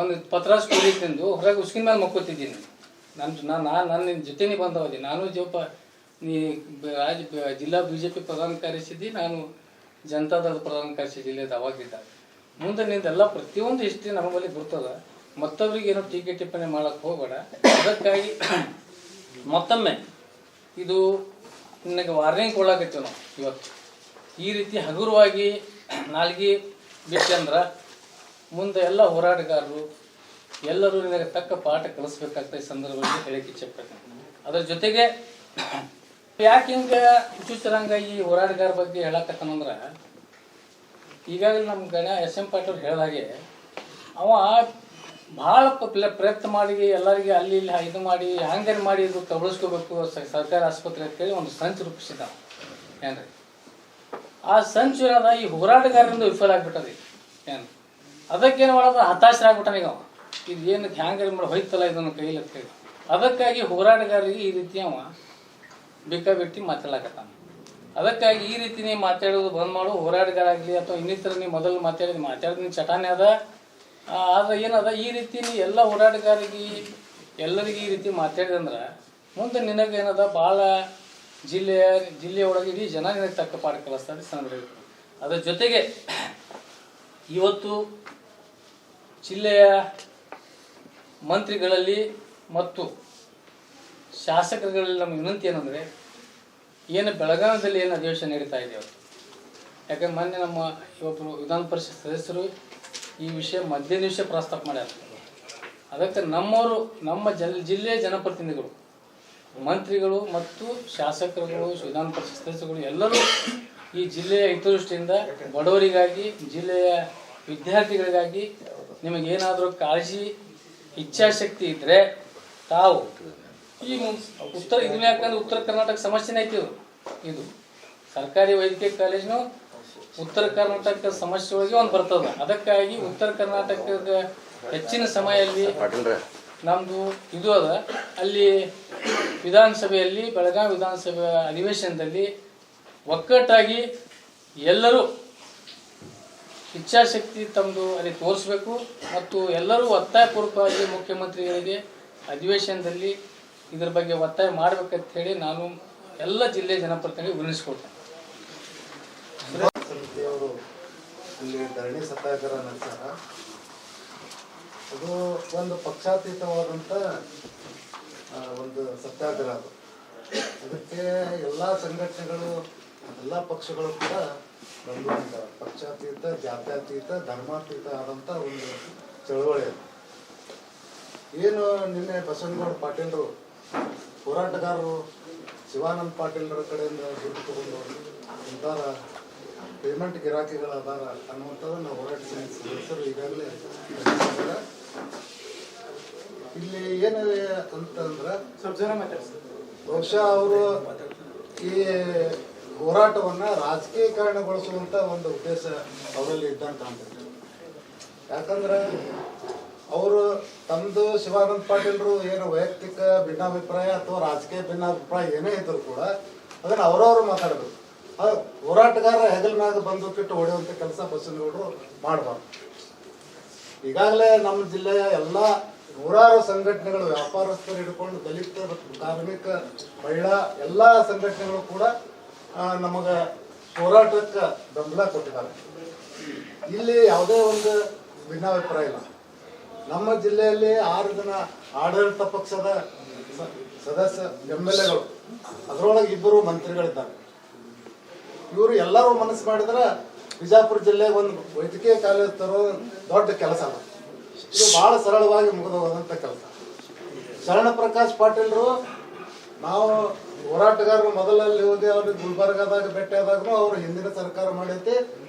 ಒಂದು ಪತ್ರ ಸ್ಕೂಲಿಗೆ ತಿಂದು ಹೊರಗೆ ಉಸ್ಕಿನ ಮೇಲೆ ಮಕ್ಕೋತಿದ್ದೀನಿ. ನನ್ನ ಜೊತೆನೇ ಬಂದವದಿ. ನಾನು ಜೋಪ ನೀ ಜಿಲ್ಲಾ BJP ಪ್ರಧಾನ ಕಾರ್ಯದರ್ಶಿ, ನಾನು ಜನತಾದಳದ ಪ್ರಧಾನ ಕಾರ್ಯದರ್ಶಿ ಜಿಲ್ಲೆದು ಅವಾಗಿದ್ದಾಗ. ಮುಂದೆ ನಿಂದೆಲ್ಲ ಪ್ರತಿಯೊಂದು ಹಿಸ್ಟ್ರಿ ನಮ್ಮ ಬಳಿ ಬರ್ತದೆ. ಮತ್ತೊಬ್ಬರಿಗೆ ಏನೋ ಟೀಕೆ ಟಿಪ್ಪಣಿ ಮಾಡೋಕ್ಕೆ ಹೋಗಬೇಡ. ಅದಕ್ಕಾಗಿ ಮತ್ತೊಮ್ಮೆ ಇದು ನಿನಗೆ ವಾರ್ನಿಂಗ್ ಕೊಡಾಕತ್ತೀವಿ ನಾವು ಇವತ್ತು. ಈ ರೀತಿ ಹಗುರವಾಗಿ ನಾಲ್ಗೆ ಬಿಟ್ಟಂದ್ರೆ ಮುಂದೆ ಎಲ್ಲ ಹೋರಾಟಗಾರರು ಎಲ್ಲರೂ ನಿನಗೆ ತಕ್ಕ ಪಾಠ ಕಲಿಸ್ಬೇಕಾಗ್ತದೆ. ಈ ಸಂದರ್ಭದಲ್ಲಿ ಹೇಳಕ್ಕೆ ಇಚ್ಛೆಪಡ್ತೀನಿ. ಅದರ ಜೊತೆಗೆ ಯಾಕೆ ಹಿಂಗೆ ಹುಚ್ಚುಚ್ಚರಂಗ ಈ ಹೋರಾಟಗಾರ ಬಗ್ಗೆ ಹೇಳಕತ್ತಾನಂದ್ರೆ, ಈಗಾಗಲೇ ನಮ್ಮ SM ಪಾಟೀಲ್ ಹೇಳಿದ ಹಾಗೆ ಅವ ಭಾಳ ಪ್ರಯತ್ನ ಮಾಡಿ ಎಲ್ಲರಿಗೆ ಅಲ್ಲಿ ಇಲ್ಲಿ ಇದು ಮಾಡಿ ಹ್ಯಾಂಗರ್ ಮಾಡಿ ಇದು ಕಬಳಿಸ್ಕೋಬೇಕು ಸರ್ಕಾರಿ ಆಸ್ಪತ್ರೆ ಅಂತೇಳಿ ಒಂದು ಸಂಚು ರೂಪಿಸಿದ ಏನ್ರಿ. ಆ ಸಂಚು ಏನದ ಈ ಹೋರಾಟಗಾರರಿಂದ ವಿಫಲ ಆಗ್ಬಿಟ್ಟದೆ ಏನು. ಅದಕ್ಕೇನು ಮಾಡೋದು ಹತಾಶರಾಗ್ಬಿಟ್ಟಾನ ಈಗ. ಇದು ಏನು ಹ್ಯಾಂಗರ್ ಮಾಡಿ ಹೋಯ್ತಲ್ಲ ಇದನ್ನು ಕೈಲಿ ಅಂತ ಹೇಳಿ. ಅದಕ್ಕಾಗಿ ಹೋರಾಟಗಾರರಿಗೆ ಈ ರೀತಿ ಅವ ಬೇಕಾಬಿಟ್ಟಿ ಮಾತಾಡಕತ್ತಾನ. ಅದಕ್ಕಾಗಿ ಈ ರೀತಿ ನೀವು ಮಾತಾಡೋದು ಬಂದ್ ಮಾಡು. ಹೋರಾಟಗಾರ ಆಗಲಿ ಅಥವಾ ಇನ್ನಿತರ ನೀವು ಮೊದಲು ಮಾತಾಡಿದ ಚಟಾನೆ ಅದ. ಆದರೆ ಏನದ ಈ ರೀತಿ ನೀ ಎಲ್ಲ ಹೋರಾಟಗಾರಿಗೆ ಎಲ್ಲರಿಗೆ ಈ ರೀತಿ ಮಾತಾಡಿದಂದ್ರೆ ಮುಂದೆ ನಿನಗೇನದ ಭಾಳ ಜಿಲ್ಲೆಯೊಳಗೆ ಇಡೀ ಜನ ನಿನಗೆ ತಕ್ಕ ಪಾಠ ಕಲಿಸ್ತಾರೆ ಸಂದರ್ಭ. ಅದರ ಜೊತೆಗೆ ಇವತ್ತು ಜಿಲ್ಲೆಯ ಮಂತ್ರಿಗಳಲ್ಲಿ ಮತ್ತು ಶಾಸಕರುಗಳಲ್ಲಿ ನಮ್ಮ ವಿನಂತಿ ಏನಂದರೆ, ಏನು ಬೆಳಗಾವಿಯಲ್ಲಿ ಏನು ಅಧಿವೇಶನ ನಡೀತಾ ಇದೆ ಇವತ್ತು. ಯಾಕಂದ್ರೆ ಮೊನ್ನೆ ನಮ್ಮ ಇವೊಬ್ಬರು ವಿಧಾನ ಪರಿಷತ್ ಸದಸ್ಯರು ಈ ವಿಷಯ ಮಧ್ಯಾಹ್ನ ದಿವಸ ಪ್ರಸ್ತಾಪ ಮಾಡ್ಯಾರ. ಅದಕ್ಕೆ ನಮ್ಮವರು ನಮ್ಮ ಜಿಲ್ಲೆಯ ಜನಪ್ರತಿನಿಧಿಗಳು, ಮಂತ್ರಿಗಳು ಮತ್ತು ಶಾಸಕರುಗಳು, ವಿಧಾನ ಪರಿಷತ್ ಸದಸ್ಯರುಗಳು ಎಲ್ಲರೂ ಈ ಜಿಲ್ಲೆಯ ಹಿತದೃಷ್ಟಿಯಿಂದ ಬಡವರಿಗಾಗಿ, ಜಿಲ್ಲೆಯ ವಿದ್ಯಾರ್ಥಿಗಳಿಗಾಗಿ ನಿಮಗೇನಾದರೂ ಕಾಳಜಿ ಇಚ್ಛಾಶಕ್ತಿ ಇದ್ದರೆ ತಾವು ಈ ಇದನ್ನ ಯಾಕಂದ್ರೆ ಉತ್ತರ ಕರ್ನಾಟಕ ಸಮಸ್ಯೆನೇ ಐತಿ. ಇದು ಸರ್ಕಾರಿ ವೈದ್ಯಕೀಯ ಕಾಲೇಜ್ನು ಉತ್ತರ ಕರ್ನಾಟಕ ಸಮಸ್ಯೆ ಒಳಗೆ ಒಂದು ಬರ್ತದೆ. ಅದಕ್ಕಾಗಿ ಉತ್ತರ ಕರ್ನಾಟಕದ ಹೆಚ್ಚಿನ ಸಮಯದಲ್ಲಿ ನಮ್ಮದು ಇದು ಅದ. ಅಲ್ಲಿ ವಿಧಾನಸಭೆಯಲ್ಲಿ ಬೆಳಗಾವಿ ವಿಧಾನಸಭೆ ಅಧಿವೇಶನದಲ್ಲಿ ಒಕ್ಕಟ್ಟಾಗಿ ಎಲ್ಲರೂ ಇಚ್ಛಾಶಕ್ತಿ ತಮ್ಮದು ಅಲ್ಲಿ ತೋರಿಸ್ಬೇಕು ಮತ್ತು ಎಲ್ಲರೂ ಒತ್ತಾಯಪೂರ್ವಕವಾಗಿ ಮುಖ್ಯಮಂತ್ರಿಗಳಿಗೆ ಅಧಿವೇಶನದಲ್ಲಿ ಇದರ ಬಗ್ಗೆ ಒತ್ತಾಯ ಮಾಡಬೇಕಂತ ಹೇಳಿ ನಾನು ಎಲ್ಲ ಜಿಲ್ಲೆಯ ಜನಪ್ರತಿನಿಧಿಗಳು ವಿನಿಸ್ಕೊಳ್ತೇನೆ. ಸಮಿತಿಯವರು ಇಲ್ಲಿ ಧರಣಿ ಸತ್ಯಾಗ್ರಹ ನಡೆಸ್ಯಾರ. ಅದು ಒಂದು ಪಕ್ಷಾತೀತವಾದಂಥ ಒಂದು ಸತ್ಯಾಗ್ರಹ. ಅದು ಅದಕ್ಕೆ ಎಲ್ಲ ಸಂಘಟನೆಗಳು, ಎಲ್ಲ ಪಕ್ಷಗಳು ಕೂಡ ಬಂದಿದ್ದಾರೆ. ಪಕ್ಷಾತೀತ, ಜಾತ್ಯತೀತ, ಧರ್ಮಾತೀತ ಆದಂಥ ಒಂದು ಚಳವಳಿ ಅದು. ಏನು ನಿನ್ನೆ ಬಸವನಗೌಡ ಪಾಟೀಲರು ಹೋರಾಟಗಾರರು ಶಿವಾನಂದ ಪಾಟೀಲರ ಕಡೆಯಿಂದ ದುಡ್ಡು ತಗೊಂಡು ಇಂಥರ ಪೇಮೆಂಟ್ ಗಿರಾಕಿಗಳದಾರ ಅನ್ನುವಂಥದ್ದು ನಾವು ಹೋರಾಟ ಸಮಿತಿ ಸದಸ್ಯರು ಈಗಾಗಲೇ ಇಲ್ಲಿ ಏನಿದೆ ಅಂತಂದ್ರೆ, ಬಹುಶಃ ಅವರು ಈ ಹೋರಾಟವನ್ನು ರಾಜಕೀಯಕರಣಗೊಳಿಸುವಂಥ ಒಂದು ಉದ್ದೇಶ ಅವರಲ್ಲಿ ಇದ್ದಂಗೆ ಕಾಣ್ತದೆ. ಯಾಕಂದ್ರೆ ಅವರು ತಮ್ಮದು ಶಿವಾನಂದ ಪಾಟೀಲರು ಏನು ವೈಯಕ್ತಿಕ ಭಿನ್ನಾಭಿಪ್ರಾಯ ಅಥವಾ ರಾಜಕೀಯ ಭಿನ್ನಾಭಿಪ್ರಾಯ ಏನೇ ಇದ್ದರೂ ಕೂಡ ಅದನ್ನು ಅವರವರು ಮಾತಾಡಬೇಕು. ಹೋರಾಟಗಾರ ಹೆಗಲ ಮ್ಯಾಗ ಬಂದು ಬಿಟ್ಟು ಹೊಡೆಯುವಂಥ ಕೆಲಸ ಬಸವನಗೌಡರು ಮಾಡಬಾರ್ದು. ಈಗಾಗಲೇ ನಮ್ಮ ಜಿಲ್ಲೆಯ ಎಲ್ಲ ನೂರಾರು ಸಂಘಟನೆಗಳು, ವ್ಯಾಪಾರಸ್ಥರು ಹಿಡ್ಕೊಂಡು ದಲಿತ, ಕಾರ್ಮಿಕ, ಮಹಿಳಾ ಎಲ್ಲ ಸಂಘಟನೆಗಳು ಕೂಡ ನಮಗೆ ಹೋರಾಟಕ್ಕೆ ಬೆಂಬಲ ಕೊಟ್ಟಿದ್ದಾರೆ. ಇಲ್ಲಿ ಯಾವುದೇ ಒಂದು ಭಿನ್ನಾಭಿಪ್ರಾಯ ಇಲ್ಲ. ನಮ್ಮ ಜಿಲ್ಲೆಯಲ್ಲಿ 6 ಜನ ಆಡಳಿತ ಪಕ್ಷದ ಸದಸ್ಯ MLAಗಳು, ಅದರೊಳಗೆ 2 ಮಂತ್ರಿಗಳಿದ್ದಾರೆ. ಇವರು ಎಲ್ಲರೂ ಮನಸ್ಸು ಮಾಡಿದ್ರೆ ಬಿಜಾಪುರ ಜಿಲ್ಲೆಗೆ ಒಂದು ವೈದ್ಯಕೀಯ ಕಾಲೇಜ್ ತರೋ ದೊಡ್ಡ ಕೆಲಸ ಅಲ್ಲ. ಇದು ಬಹಳ ಸರಳವಾಗಿ ಮುಗಿದು ಹೋದಂಥ ಕೆಲಸ. ಶರಣ ಪ್ರಕಾಶ್ ಪಾಟೀಲರು, ನಾವು ಹೋರಾಟಗಾರರು ಮೊದಲಲ್ಲಿ ಹೋಗಿ ಅವ್ರಿಗೆ ಗುಲ್ಬರ್ಗಾದಾಗ ಭೇಟಿಯಾದಾಗೂ ಅವರು ಹಿಂದಿನ ಸರ್ಕಾರ ಮಾಡೈತಿ,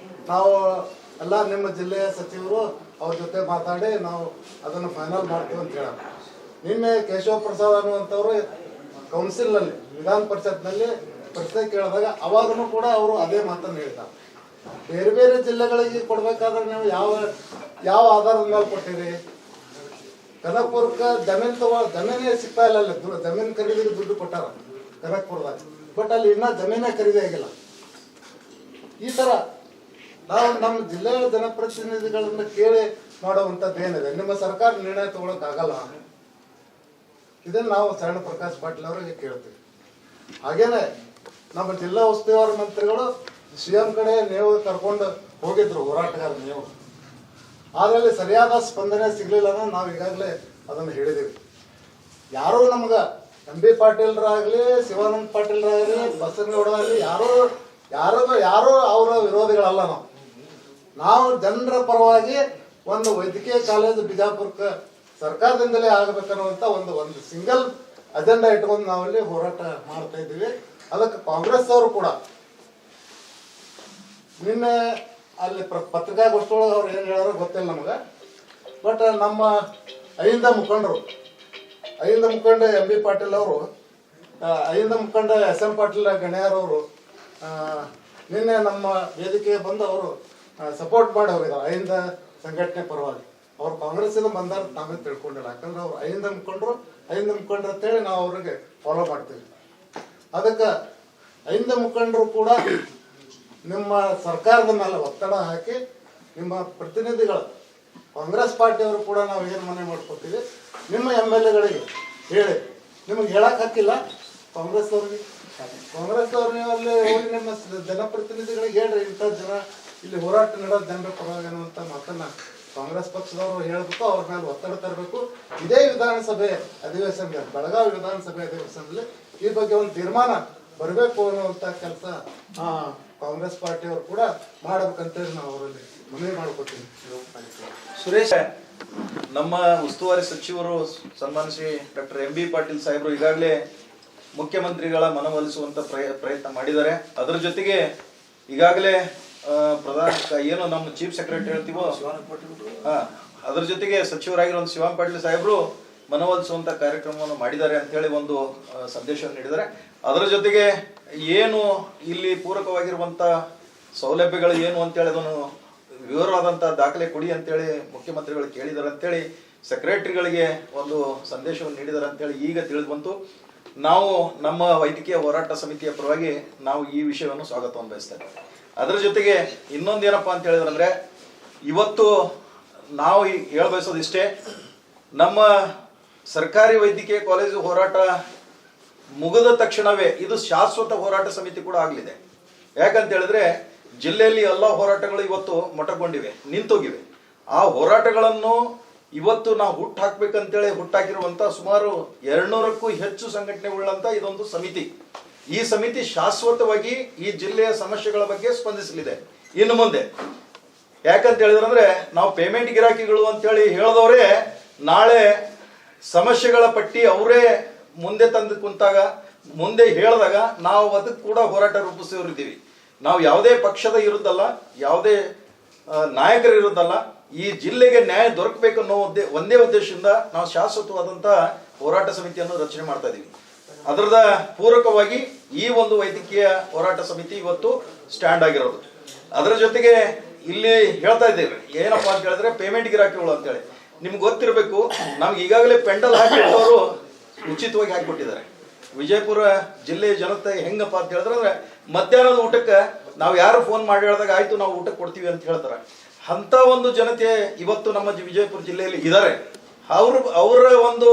ನಾವು ಎಲ್ಲ ನಿಮ್ಮ ಜಿಲ್ಲೆಯ ಸಚಿವರು ಅವ್ರ ಜೊತೆ ಮಾತಾಡಿ ನಾವು ಅದನ್ನು ಫೈನಲ್ ಮಾಡ್ತೀವಿ ಅಂತ ಹೇಳ. ನಿನ್ನೆ ಕೇಶವ ಪ್ರಸಾದ್ ಅನ್ನುವಂಥವ್ರು ಕೌನ್ಸಿಲ್ನಲ್ಲಿ, ವಿಧಾನ ಪರಿಷತ್ನಲ್ಲಿ ಪ್ರಶ್ನೆ ಕೇಳಿದಾಗ ಅವಾಗೂ ಕೂಡ ಅವರು ಅದೇ ಮಾತನ್ನು ಹೇಳ್ತಾರೆ. ಬೇರೆ ಬೇರೆ ಜಿಲ್ಲೆಗಳಿಗೆ ಕೊಡ್ಬೇಕಾದ್ರೆ ನೀವು ಯಾವ ಆಧಾರದ ಮೇಲೆ ಕೊಟ್ಟಿರಿ? ಕನಕಪುರಕ್ಕೆ ಜಮೀನೇ ಸಿಗ್ತಾ ಇಲ್ಲ. ಅಲ್ಲಿ ಜಮೀನು ಖರೀದಿಗೆ ದುಡ್ಡು ಕೊಟ್ಟಾರ ಕನಕಪುರದಾಗ, ಬಟ್ ಅಲ್ಲಿ ಇನ್ನೂ ಜಮೀನೇ ಖರೀದಿ ಆಗಿಲ್ಲ. ಈ ಥರ ನಾವು ನಮ್ಮ ಜಿಲ್ಲೆಯ ಜನಪ್ರತಿನಿಧಿಗಳನ್ನ ಕೇಳಿ ಮಾಡುವಂಥದ್ದು ಏನಿದೆ, ನಿಮ್ಮ ಸರ್ಕಾರ ನಿರ್ಣಯ ತಗೊಳಕ್ಕಾಗಲ್ಲ. ಇದನ್ನು ನಾವು ಶರಣ ಪ್ರಕಾಶ್ ಪಾಟೀಲ್ ಅವರಿಗೆ ಕೇಳ್ತೀವಿ. ಹಾಗೇನೆ ನಮ್ಮ ಜಿಲ್ಲಾ ಉಸ್ತುವಾರಿ ಮಂತ್ರಿಗಳು CM ಕಡೆ ನೀವು ಕರ್ಕೊಂಡು ಹೋಗಿದ್ರು ಹೋರಾಟಗಾರ ನೀವು, ಅದರಲ್ಲಿ ಸರಿಯಾದ ಸ್ಪಂದನೆ ಸಿಗಲಿಲ್ಲ ಅನ್ನೋ ನಾವು ಈಗಾಗಲೇ ಅದನ್ನು ಹೇಳಿದ್ದೀವಿ. ಯಾರೂ ನಮ್ಗೆ MB ಪಾಟೀಲ್ರಾಗಲಿ, ಶಿವಾನಂದ ಪಾಟೀಲ್ರಾಗಲಿ, ಬಸನಗೌಡರಾಗಲಿ ಯಾರೋ ಅವರ ವಿರೋಧಿಗಳಲ್ಲ. ನಾವು ಜನರ ಪರವಾಗಿ ಒಂದು ವೈದ್ಯಕೀಯ ಕಾಲೇಜು ಬಿಜಾಪುರಕ್ಕೆ ಸರ್ಕಾರದಿಂದಲೇ ಆಗಬೇಕನ್ನುವಂಥ ಒಂದು ಸಿಂಗಲ್ ಅಜೆಂಡಾ ಇಟ್ಕೊಂಡು ನಾವಲ್ಲಿ ಹೋರಾಟ ಮಾಡ್ತಾ ಇದ್ದೀವಿ. ಅದಕ್ಕೆ ಕಾಂಗ್ರೆಸ್ ಅವರು ಕೂಡ ನಿನ್ನೆ ಅಲ್ಲಿ ಪತ್ರಿಕಾಗೋಷ್ಠಿಯೊಳಗೆ ಅವ್ರು ಏನು ಹೇಳೋರು ಗೊತ್ತಿಲ್ಲ ನಮಗೆ. ಬಟ್ ನಮ್ಮ ಅಹಿಂದ ಮುಖಂಡರು MB ಪಾಟೀಲ್ ಅವರು, ಅಹಿಂದ ಮುಖಂಡ SM ಪಾಟೀಲ್ ಗಣ್ಯರವರು ನಿನ್ನೆ ನಮ್ಮ ವೇದಿಕೆಗೆ ಬಂದು ಅವರು ಸಪೋರ್ಟ್ ಮಾಡಿ ಹೋಗಿದ್ದಾರೆ ಅಹಿಂದ ಸಂಘಟನೆ ಪರವಾಗಿ. ಅವ್ರು ಕಾಂಗ್ರೆಸ್ಸಿಂದ ಬಂದಾರ ನಾವೇ ತಿಳ್ಕೊಂಡಿಲ್ಲ, ಯಾಕಂದ್ರೆ ಅವ್ರು ಅಹಿಂದ ಮುಖಂಡರು ಅಂತೇಳಿ ನಾವು ಅವ್ರಿಗೆ ಫಾಲೋ ಮಾಡ್ತೀವಿ. ಅದಕ್ಕೆ ಅಹಿಂದ ಮುಖಂಡರು ಕೂಡ ನಿಮ್ಮ ಸರ್ಕಾರದ ಮೇಲೆ ಒತ್ತಡ ಹಾಕಿ ನಿಮ್ಮ ಪ್ರತಿನಿಧಿಗಳು ಕಾಂಗ್ರೆಸ್ ಪಾರ್ಟಿಯವರು ಕೂಡ ನಾವು ಏನು ಮನೆ ಮಾಡ್ಕೊತೀವಿ, ನಿಮ್ಮ MLAಗಳಿಗೆ ಹೇಳಿ, ನಿಮಗೆ ಹೇಳಕ್ಕೆ ಹಾಕಿಲ್ಲ ಕಾಂಗ್ರೆಸ್ ಅವ್ರಿಗೆ ನೀವು ಅಲ್ಲಿ ಹೋಗಿ ನಿಮ್ಮ ಜನಪ್ರತಿನಿಧಿಗಳಿಗೆ ಹೇಳ್ರಿ, ಇಂಥ ಜನ ಇಲ್ಲಿ ಹೋರಾಟ ನಡೆಯೋದು ಜನರ ಪರವಾಗಿ ಅನ್ನುವಂಥ ಮಾತನ್ನು ಕಾಂಗ್ರೆಸ್ ಪಕ್ಷದವರು ಹೇಳಬೇಕು, ಅವ್ರ ಮೇಲೆ ಒತ್ತಡ ತರಬೇಕು. ಇದೇ ವಿಧಾನಸಭೆ ಅಧಿವೇಶನದಲ್ಲಿ, ಬೆಳಗಾವಿ ವಿಧಾನಸಭೆ ಅಧಿವೇಶನದಲ್ಲಿ ಈ ಬಗ್ಗೆ ಒಂದು ತೀರ್ಮಾನ ಬರಬೇಕು ಅನ್ನುವಂಥ ಕೆಲಸ ಕಾಂಗ್ರೆಸ್ ಪಾರ್ಟಿಯವರು ಕೂಡ ಮಾಡಬೇಕಂತೇಳಿ ನಾವು ಅವರಲ್ಲಿ ಮನವಿ ಮಾಡ್ಕೊತೀವಿ. ಸುರೇಶ್, ನಮ್ಮ ಉಸ್ತುವಾರಿ ಸಚಿವರು ಸನ್ಮಾನ್ಯ ಶ್ರೀ ಡಾಕ್ಟರ್ MB ಪಾಟೀಲ್ ಸಾಹೇಬರು ಈಗಾಗಲೇ ಮುಖ್ಯಮಂತ್ರಿಗಳ ಮನವೊಲಿಸುವಂತ ಪ್ರಯತ್ನ ಮಾಡಿದ್ದಾರೆ. ಅದರ ಜೊತೆಗೆ ಈಗಾಗಲೇ ಏನು ನಮ್ಮ ಚೀಫ್ ಸೆಕ್ರೆಟರಿ ಹೇಳ್ತೀವೋ ಅದರ ಜೊತೆಗೆ ಸಚಿವರಾಗಿರುವಂತ ಶಿವಾನಂದ ಪಾಟೀಲ್ ಸಾಹೇಬರು ಮನವೊಲಿಸುವಂತ ಕಾರ್ಯಕ್ರಮವನ್ನು ಮಾಡಿದ್ದಾರೆ ಅಂತ ಹೇಳಿ ಒಂದು ಸಂದೇಶವನ್ನು ನೀಡಿದ್ದಾರೆ. ಅದರ ಜೊತೆಗೆ ಏನು ಇಲ್ಲಿ ಪೂರಕವಾಗಿರುವಂತ ಸೌಲಭ್ಯಗಳು ಏನು ಅಂತೇಳಿ ಅದನ್ನು ವಿವರವಾದಂತಹ ದಾಖಲೆ ಕೊಡಿ ಅಂತೇಳಿ ಮುಖ್ಯಮಂತ್ರಿಗಳು ಕೇಳಿದ್ದಾರೆ ಅಂತೇಳಿ ಸೆಕ್ರೆಟರಿಗಳಿಗೆ ಒಂದು ಸಂದೇಶವನ್ನು ನೀಡಿದ್ದಾರೆ ಅಂತೇಳಿ ಈಗ ತಿಳಿದು ಬಂತು. ನಾವು ನಮ್ಮ ವೈದ್ಯಕೀಯ ಹೋರಾಟ ಸಮಿತಿಯ ಪರವಾಗಿ ನಾವು ಈ ವಿಷಯವನ್ನು ಸ್ವಾಗತವನ್ನು ಬಯಸ್ತೇವೆ. ಅದರ ಜೊತೆಗೆ ಇನ್ನೊಂದೇನಪ್ಪ ಅಂತ ಹೇಳಿದ್ರಂದ್ರೆ, ಇವತ್ತು ನಾವು ಹೇಳ ಬಯಸೋದು ಇಷ್ಟೇ, ನಮ್ಮ ಸರ್ಕಾರಿ ವೈದ್ಯಕೀಯ ಕಾಲೇಜು ಹೋರಾಟ ಮುಗಿದ ತಕ್ಷಣವೇ ಇದು ಶಾಶ್ವತ ಹೋರಾಟ ಸಮಿತಿ ಕೂಡ ಆಗಲಿದೆ. ಯಾಕಂತ ಹೇಳಿದ್ರೆ ಜಿಲ್ಲೆಯಲ್ಲಿ ಎಲ್ಲ ಹೋರಾಟಗಳು ಇವತ್ತು ಮೊಟಕುಗೊಂಡಿವೆ, ನಿಂತೋಗಿವೆ. ಆ ಹೋರಾಟಗಳನ್ನು ಇವತ್ತು ನಾವು ಹುಟ್ಟಾಕ್ಬೇಕಂತೇಳಿ ಹುಟ್ಟಾಕಿರುವಂತ ಸುಮಾರು 200ಕ್ಕೂ ಹೆಚ್ಚು ಸಂಘಟನೆಗಳಂತ ಇದೊಂದು ಸಮಿತಿ. ಈ ಸಮಿತಿ ಶಾಶ್ವತವಾಗಿ ಈ ಜಿಲ್ಲೆಯ ಸಮಸ್ಯೆಗಳ ಬಗ್ಗೆ ಸ್ಪಂದಿಸಲಿದೆ ಇನ್ನು ಮುಂದೆ. ಯಾಕಂತ ಹೇಳಿದ್ರಂದ್ರೆ, ನಾವು ಪೇಮೆಂಟ್ ಗಿರಾಕಿಗಳು ಅಂತೇಳಿ ಹೇಳಿದವರೇ ನಾಳೆ ಸಮಸ್ಯೆಗಳ ಪಟ್ಟಿ ಅವರೇ ಮುಂದೆ ತಂದು ಕುಂತಾಗ, ಮುಂದೆ ಹೇಳಿದಾಗ ನಾವು ಅದಕ್ಕೆ ಕೂಡ ಹೋರಾಟ ರೂಪಿಸಿದ್ದೀವಿ. ನಾವು ಯಾವುದೇ ಪಕ್ಷದ ಇರುತ್ತಲ್ಲ, ಯಾವುದೇ ನಾಯಕರ ಇರುತ್ತಲ್ಲ, ಈ ಜಿಲ್ಲೆಗೆ ನ್ಯಾಯ ದೊರಕಬೇಕು ಅನ್ನೋ ಒಂದೇ ಉದ್ದೇಶದಿಂದ ನಾವು ಶಾಶ್ವತವಾದಂಥ ಹೋರಾಟ ಸಮಿತಿಯನ್ನು ರಚನೆ ಮಾಡ್ತಾ ಇದ್ದೀವಿ. ಅದರದ ಪೂರಕವಾಗಿ ಈ ಒಂದು ವೈದ್ಯಕೀಯ ಹೋರಾಟ ಸಮಿತಿ ಇವತ್ತು ಸ್ಟ್ಯಾಂಡ್ ಆಗಿರೋದು. ಅದರ ಜೊತೆಗೆ ಇಲ್ಲಿ ಹೇಳ್ತಾ ಇದ್ದೇವೆ ಏನಪ್ಪಾ ಅಂತ ಹೇಳಿದ್ರೆ, ಪೇಮೆಂಟ್ ಗಿರಾಕಿಗಳು ಅಂತೇಳಿ ನಿಮ್ಗೆ ಗೊತ್ತಿರಬೇಕು. ನಮ್ಗೆ ಈಗಾಗಲೇ ಪೆಂಡಲ್ ಹಾಕಿಟ್ಟವರು ಉಚಿತವಾಗಿ ಹಾಕಿಕೊಟ್ಟಿದ್ದಾರೆ. ವಿಜಯಪುರ ಜಿಲ್ಲೆಯ ಜನತೆ ಹೆಂಗಪ್ಪ ಅಂತ ಹೇಳಿದ್ರೆ, ಮಧ್ಯಾಹ್ನದ ಊಟಕ್ಕೆ ನಾವು ಯಾರು ಫೋನ್ ಮಾಡಿ ಹೇಳಿದಾಗ ಆಯ್ತು ನಾವು ಊಟಕ್ಕೆ ಕೊಡ್ತೀವಿ ಅಂತ ಹೇಳ್ತಾರೆ. ಅಂತ ಒಂದು ಜನತೆ ಇವತ್ತು ನಮ್ಮ ವಿಜಯಪುರ ಜಿಲ್ಲೆಯಲ್ಲಿ ಇದ್ದಾರೆ. ಅವರ ಒಂದು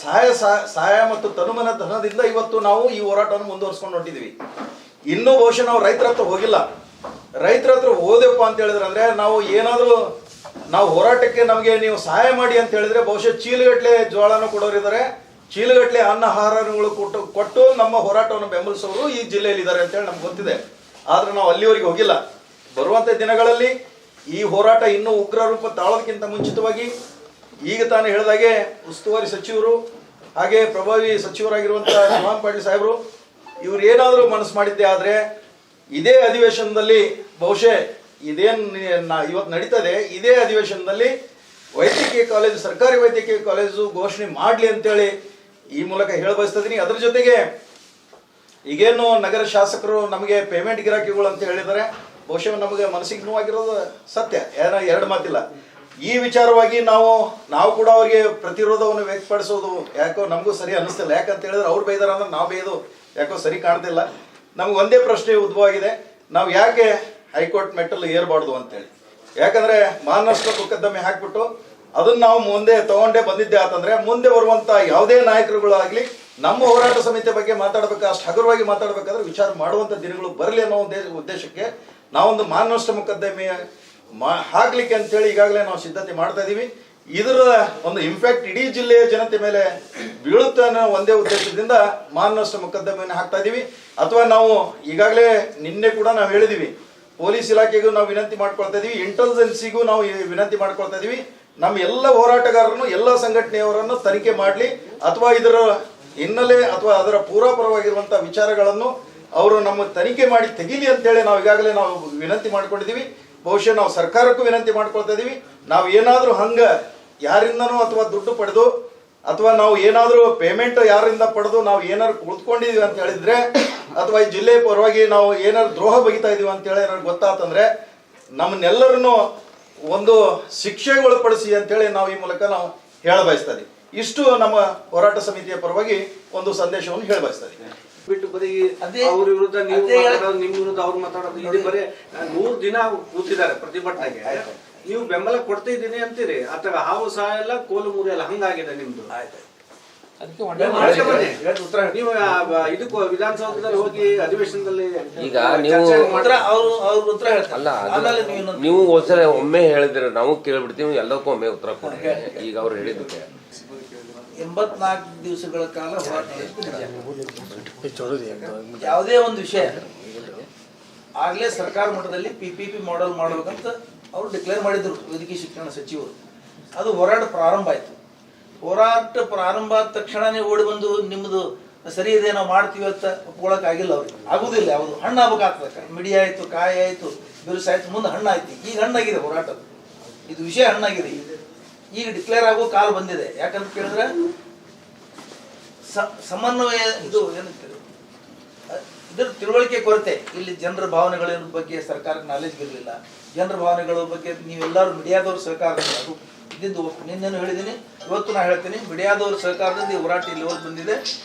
ಸಹಾಯ ಮತ್ತು ತನುಮನ ಧನದಿಂದ ಇವತ್ತು ನಾವು ಈ ಹೋರಾಟವನ್ನು ಮುಂದುವರಿಸ್ಕೊಂಡು ಹೊಂಟಿದ್ದೀವಿ. ಇನ್ನೂ ಬಹುಶಃ ನಾವು ರೈತರ ಹತ್ರ ಹೋಗಿಲ್ಲ. ರೈತರ ಹತ್ರ ಹೋದೆಪ್ಪ ಅಂತ ಹೇಳಿದ್ರೆ ಅಂದ್ರೆ, ನಾವು ಏನಾದರೂ ನಾವು ಹೋರಾಟಕ್ಕೆ ನಮಗೆ ನೀವು ಸಹಾಯ ಮಾಡಿ ಅಂತ ಹೇಳಿದ್ರೆ ಬಹುಶಃ ಚೀಲಗಟ್ಟಲೆ ಜೋಳನ ಕೊಡೋರಿದ್ದಾರೆ, ಚೀಲಗಟ್ಟಲೆ ಆಹಾರಗಳು ಕೊಟ್ಟು ನಮ್ಮ ಹೋರಾಟವನ್ನು ಬೆಂಬಲಿಸೋರು ಈ ಜಿಲ್ಲೆಯಲ್ಲಿ ಇದ್ದಾರೆ ಅಂತೇಳಿ ನಮ್ಗೆ ಗೊತ್ತಿದೆ. ಆದ್ರೆ ನಾವು ಅಲ್ಲಿವರೆಗೆ ಹೋಗಿಲ್ಲ. ಬರುವಂತ ದಿನಗಳಲ್ಲಿ ಈ ಹೋರಾಟ ಇನ್ನೂ ಉಗ್ರ ರೂಪ ತಾಳೋದಕ್ಕಿಂತ ಮುಂಚಿತವಾಗಿ ಈಗ ತಾನೇ ಹೇಳಿದಾಗೆ ಉಸ್ತುವಾರಿ ಸಚಿವರು ಹಾಗೆ ಪ್ರಭಾವಿ ಸಚಿವರಾಗಿರುವಂತಹ ಶಿವಾನಂದ ಪಾಟೀಲ್ ಸಾಹೇಬರು ಇವ್ರು ಏನಾದರೂ ಮನಸ್ಸು ಮಾಡಿದ್ದೆ ಆದ್ರೆ ಇದೇ ಅಧಿವೇಶನದಲ್ಲಿ ಬಹುಶಃ ಇದೇನು ಇವತ್ತು ನಡೀತದೆ, ಇದೇ ಅಧಿವೇಶನದಲ್ಲಿ ವೈದ್ಯಕೀಯ ಕಾಲೇಜು, ಸರ್ಕಾರಿ ವೈದ್ಯಕೀಯ ಕಾಲೇಜು ಘೋಷಣೆ ಮಾಡಲಿ ಅಂತೇಳಿ ಈ ಮೂಲಕ ಹೇಳ ಬಯಸ್ತಿದ್ದೀನಿ. ಅದ್ರ ಜೊತೆಗೆ ಈಗೇನು ನಗರ ಶಾಸಕರು ನಮಗೆ ಪೇಮೆಂಟ್ ಗಿರಾಕಿಗಳು ಅಂತ ಹೇಳಿದ್ದಾರೆ, ಬಹುಶಃ ನಮಗೆ ಮನಸ್ಸಿಗೆ ನೋವಾಗಿರೋದು ಸತ್ಯ, ಎರಡು ಮಾತಿಲ್ಲ. ಈ ವಿಚಾರವಾಗಿ ನಾವು ಕೂಡ ಅವರಿಗೆ ಪ್ರತಿರೋಧವನ್ನು ವ್ಯಕ್ತಪಡಿಸೋದು ಯಾಕೋ ನಮಗೂ ಸರಿ ಅನ್ನಿಸ್ತಿಲ್ಲ. ಯಾಕಂತ ಹೇಳಿದ್ರೆ ಅವ್ರು ಬೈದಾರ ಅಂದ್ರೆ ನಾವು ಬೈದು ಯಾಕೋ ಸರಿ ಕಾಣ್ತಿಲ್ಲ. ನಮ್ಗೆ ಒಂದೇ ಪ್ರಶ್ನೆ ಉದ್ಭವ ಆಗಿದೆ, ನಾವು ಯಾಕೆ ಹೈಕೋರ್ಟ್ ಮೆಟ್ಟಲು ಏರಬಾರ್ದು ಅಂತೇಳಿ. ಯಾಕಂದ್ರೆ ಮಾನನಷ್ಟ ಮೊಕದ್ದಮೆ ಹಾಕ್ಬಿಟ್ಟು ಅದನ್ನ ನಾವು ಮುಂದೆ ತಗೊಂಡೇ ಬಂದಿದ್ದೆ ಆತಂದ್ರೆ ಮುಂದೆ ಬರುವಂತ ಯಾವುದೇ ನಾಯಕರುಗಳಾಗ್ಲಿ ನಮ್ಮ ಹೋರಾಟ ಸಮಿತಿ ಬಗ್ಗೆ ಮಾತಾಡ್ಬೇಕು, ಅಷ್ಟು ಹಗುರವಾಗಿ ಮಾತಾಡ್ಬೇಕಾದ್ರೆ ವಿಚಾರ ಮಾಡುವಂತ ದಿನಗಳು ಬರಲಿ ಅನ್ನೋ ಉದ್ದೇಶಕ್ಕೆ ನಾವೊಂದು ಮಾನನಷ್ಟ ಮೊಕದ್ದಮೆ ಹಾಕ್ಲಿಕ್ಕೆ ಅಂತೇಳಿ ಈಗಾಗಲೇ ನಾವು ಸಿದ್ಧತೆ ಮಾಡ್ತಾ ಇದೀವಿ. ಇದರ ಒಂದು ಇಂಪ್ಯಾಕ್ಟ್ ಇಡೀ ಜಿಲ್ಲೆಯ ಜನತೆ ಮೇಲೆ ಬೀಳುತ್ತೆ ಅನ್ನೋ ಒಂದೇ ಉದ್ದೇಶದಿಂದ ಮಾನನಷ್ಟ ಮೊಕದ್ದಮೆಯನ್ನು ಹಾಕ್ತಾ ಇದೀವಿ. ಅಥವಾ ನಾವು ಈಗಾಗಲೇ ನಿನ್ನೆ ಕೂಡ ನಾವು ಹೇಳಿದೀವಿ, ಪೊಲೀಸ್ ಇಲಾಖೆಗೂ ನಾವು ವಿನಂತಿ ಮಾಡ್ಕೊಳ್ತಾ ಇದೀವಿ, ಇಂಟೆಲಿಜೆನ್ಸಿಗೂ ನಾವು ವಿನಂತಿ ಮಾಡ್ಕೊಳ್ತಾ ಇದೀವಿ, ನಮ್ಮ ಎಲ್ಲ ಹೋರಾಟಗಾರರನ್ನು ಎಲ್ಲ ಸಂಘಟನೆಯವರನ್ನು ತನಿಖೆ ಮಾಡಲಿ ಅಥವಾ ಇದರ ಹಿನ್ನೆಲೆ ಅಥವಾ ಅದರ ಪೂರ್ವಪರವಾಗಿರುವಂತಹ ವಿಚಾರಗಳನ್ನು ಅವರು ನಮ್ಮ ತನಿಖೆ ಮಾಡಿ ತೆಗೀಲಿ ಅಂತೇಳಿ ನಾವು ಈಗಾಗಲೇ ನಾವು ವಿನಂತಿ ಮಾಡ್ಕೊಂಡಿದೀವಿ. ಬಹುಶಃ ನಾವು ಸರ್ಕಾರಕ್ಕೂ ವಿನಂತಿ ಮಾಡ್ಕೊಳ್ತಾ ಇದೀವಿ, ನಾವು ಏನಾದರೂ ಹಂಗ ಯಾರಿಂದನೂ ಅಥವಾ ದುಡ್ಡು ಪಡೆದು ಅಥವಾ ನಾವು ಏನಾದರೂ ಪೇಮೆಂಟ್ ಯಾರಿಂದ ಪಡೆದು ನಾವು ಏನಾದ್ರು ಉಳಿದುಕೊಂಡಿದೀವಿ ಅಂತ ಹೇಳಿದ್ರೆ ಅಥವಾ ಈ ಜಿಲ್ಲೆ ಪರವಾಗಿ ನಾವು ಏನಾದ್ರು ದ್ರೋಹ ಬಗಿತಾ ಇದೀವಿ ಅಂತೇಳಿ ಏನಾದ್ರು ಗೊತ್ತಾತಂದ್ರೆ ನಮ್ಮನ್ನೆಲ್ಲರನ್ನು ಒಂದು ಶಿಕ್ಷೆಗೆ ಒಳಪಡಿಸಿ ಅಂತೇಳಿ ನಾವು ಈ ಮೂಲಕ ನಾವು ಹೇಳ ಬಯಸ್ತಾ ಇದೀವಿ. ಇಷ್ಟು ನಮ್ಮ ಹೋರಾಟ ಸಮಿತಿಯ ಪರವಾಗಿ ಒಂದು ಸಂದೇಶವನ್ನು ಹೇಳ ಬಯಸ್ತಾ ಇದೀವಿ. ಬಿಟ್ಟು ಬರೀ ಅವ್ರ ವಿರುದ್ಧ ನೀವು ಮಾತಾಡೋದು, ನಿಮ್ ವಿರುದ್ಧ ಅವ್ರು ಮಾತಾಡೋದು, ಇದು ಬರೀ 3 ದಿನ ಕೂತಿದ್ದಾರೆ ಪ್ರತಿಭಟನೆಗೆ. ನೀವು ಬೆಂಬಲ ಕೊಡ್ತಿದ್ದೀನಿ ಅಂತೀರಿ, ಅಥವಾ ಹಾವು ಸಹ ಎಲ್ಲ ಕೋಲು ಮುರಿ ಎಲ್ಲ ಹಂಗಾಗಿದೆ ನಿಮ್ದು. ನೀವು ಇದಕ್ಕೂ ವಿಧಾನಸೌಧದಲ್ಲಿ ಹೋಗಿ ಅಧಿವೇಶನದಲ್ಲಿ ಈಗ ನೀವು ಒಂದ್ಸಲ ಒಮ್ಮೆ ಹೇಳಿದ್ರೆ ನಾವು ಕೇಳ್ಬಿಡ್ತೀವಿ, ಎಲ್ಲಕ್ಕೂ ಒಮ್ಮೆ ಉತ್ತರ ಕೊಡಿ. ಈಗ ಅವ್ರು ಹೇಳಿದ್ದಕ್ಕೆ 84 ದಿವಸಗಳ ಕಾಲ ಹೋರಾಟ ಯಾವುದೇ ಒಂದು ವಿಷಯ ಆಗ್ಲೇ ಸರ್ಕಾರ ಮಟ್ಟದಲ್ಲಿ PPP ಮಾಡೆಲ್ ಮಾಡ್ಬೇಕಂತ ಅವರು ಡಿಕ್ಲೇರ್ ಮಾಡಿದ್ರು ವೈದ್ಯಕೀಯ ಶಿಕ್ಷಣ ಸಚಿವರು. ಅದು ಹೋರಾಟ ಪ್ರಾರಂಭ ಆಯ್ತು. ಹೋರಾಟ ಪ್ರಾರಂಭ ಆದ ತಕ್ಷಣನೇ ಓಡಿ ಬಂದು ನಿಮ್ಮದು ಸರಿ ಇದೆ ನಾವು ಮಾಡ್ತೀವಿ ಅಂತ ಒಪ್ಕೊಳಕ್ ಆಗಿಲ್ಲ ಅವ್ರಿಗೆ, ಆಗುದಿಲ್ಲ. ಯಾವುದು ಹಣ್ಣು ಆಗ್ಬೇಕಾಗ್ತದೆ, ಮಿಡಿ ಆಯ್ತು, ಕಾಯಿ ಆಯ್ತು, ಬಿರುಸು ಆಯ್ತು, ಮುಂದೆ ಹಣ್ಣಾಯ್ತು. ಈಗ ಹಣ್ಣಾಗಿದೆ ಹೋರಾಟದ, ಇದು ವಿಷಯ ಹಣ್ಣಾಗಿದೆ. ಈಗ ಡಿಕ್ಲೇರ್ ಆಗೋ ಕಾಲ ಬಂದಿದೆ. ಯಾಕಂತ ಕೇಳಿದ್ರೆ ಸಮನ್ವಯ ಇದು ಏನಂತಾರೆ, ಇದ್ರ ತಿಳುವಳಿಕೆ ಕೊರತೆ. ಇಲ್ಲಿ ಜನರ ಭಾವನೆಗಳ ಬಗ್ಗೆ ಸರ್ಕಾರಕ್ಕೆ ನಾಲೆಜ್ ಇರಲಿಲ್ಲ. ಜನರ ಭಾವನೆಗಳ ಬಗ್ಗೆ ನೀವೆಲ್ಲರೂ ಮೀಡಿಯಾದವ್ರ ಸಹಕಾರದಿಂದ, ಅದು ಇದ್ದಿದ್ದು ನಿನ್ನೇನು ಹೇಳಿದ್ದೀನಿ, ಇವತ್ತು ನಾ ಹೇಳ್ತೀನಿ, ಮೀಡಿಯಾದವ್ರ ಸಹಕಾರದಿಂದ ಈ ಹೋರಾಟ ಇಲ್ಲಿ ಬಂದಿದೆ.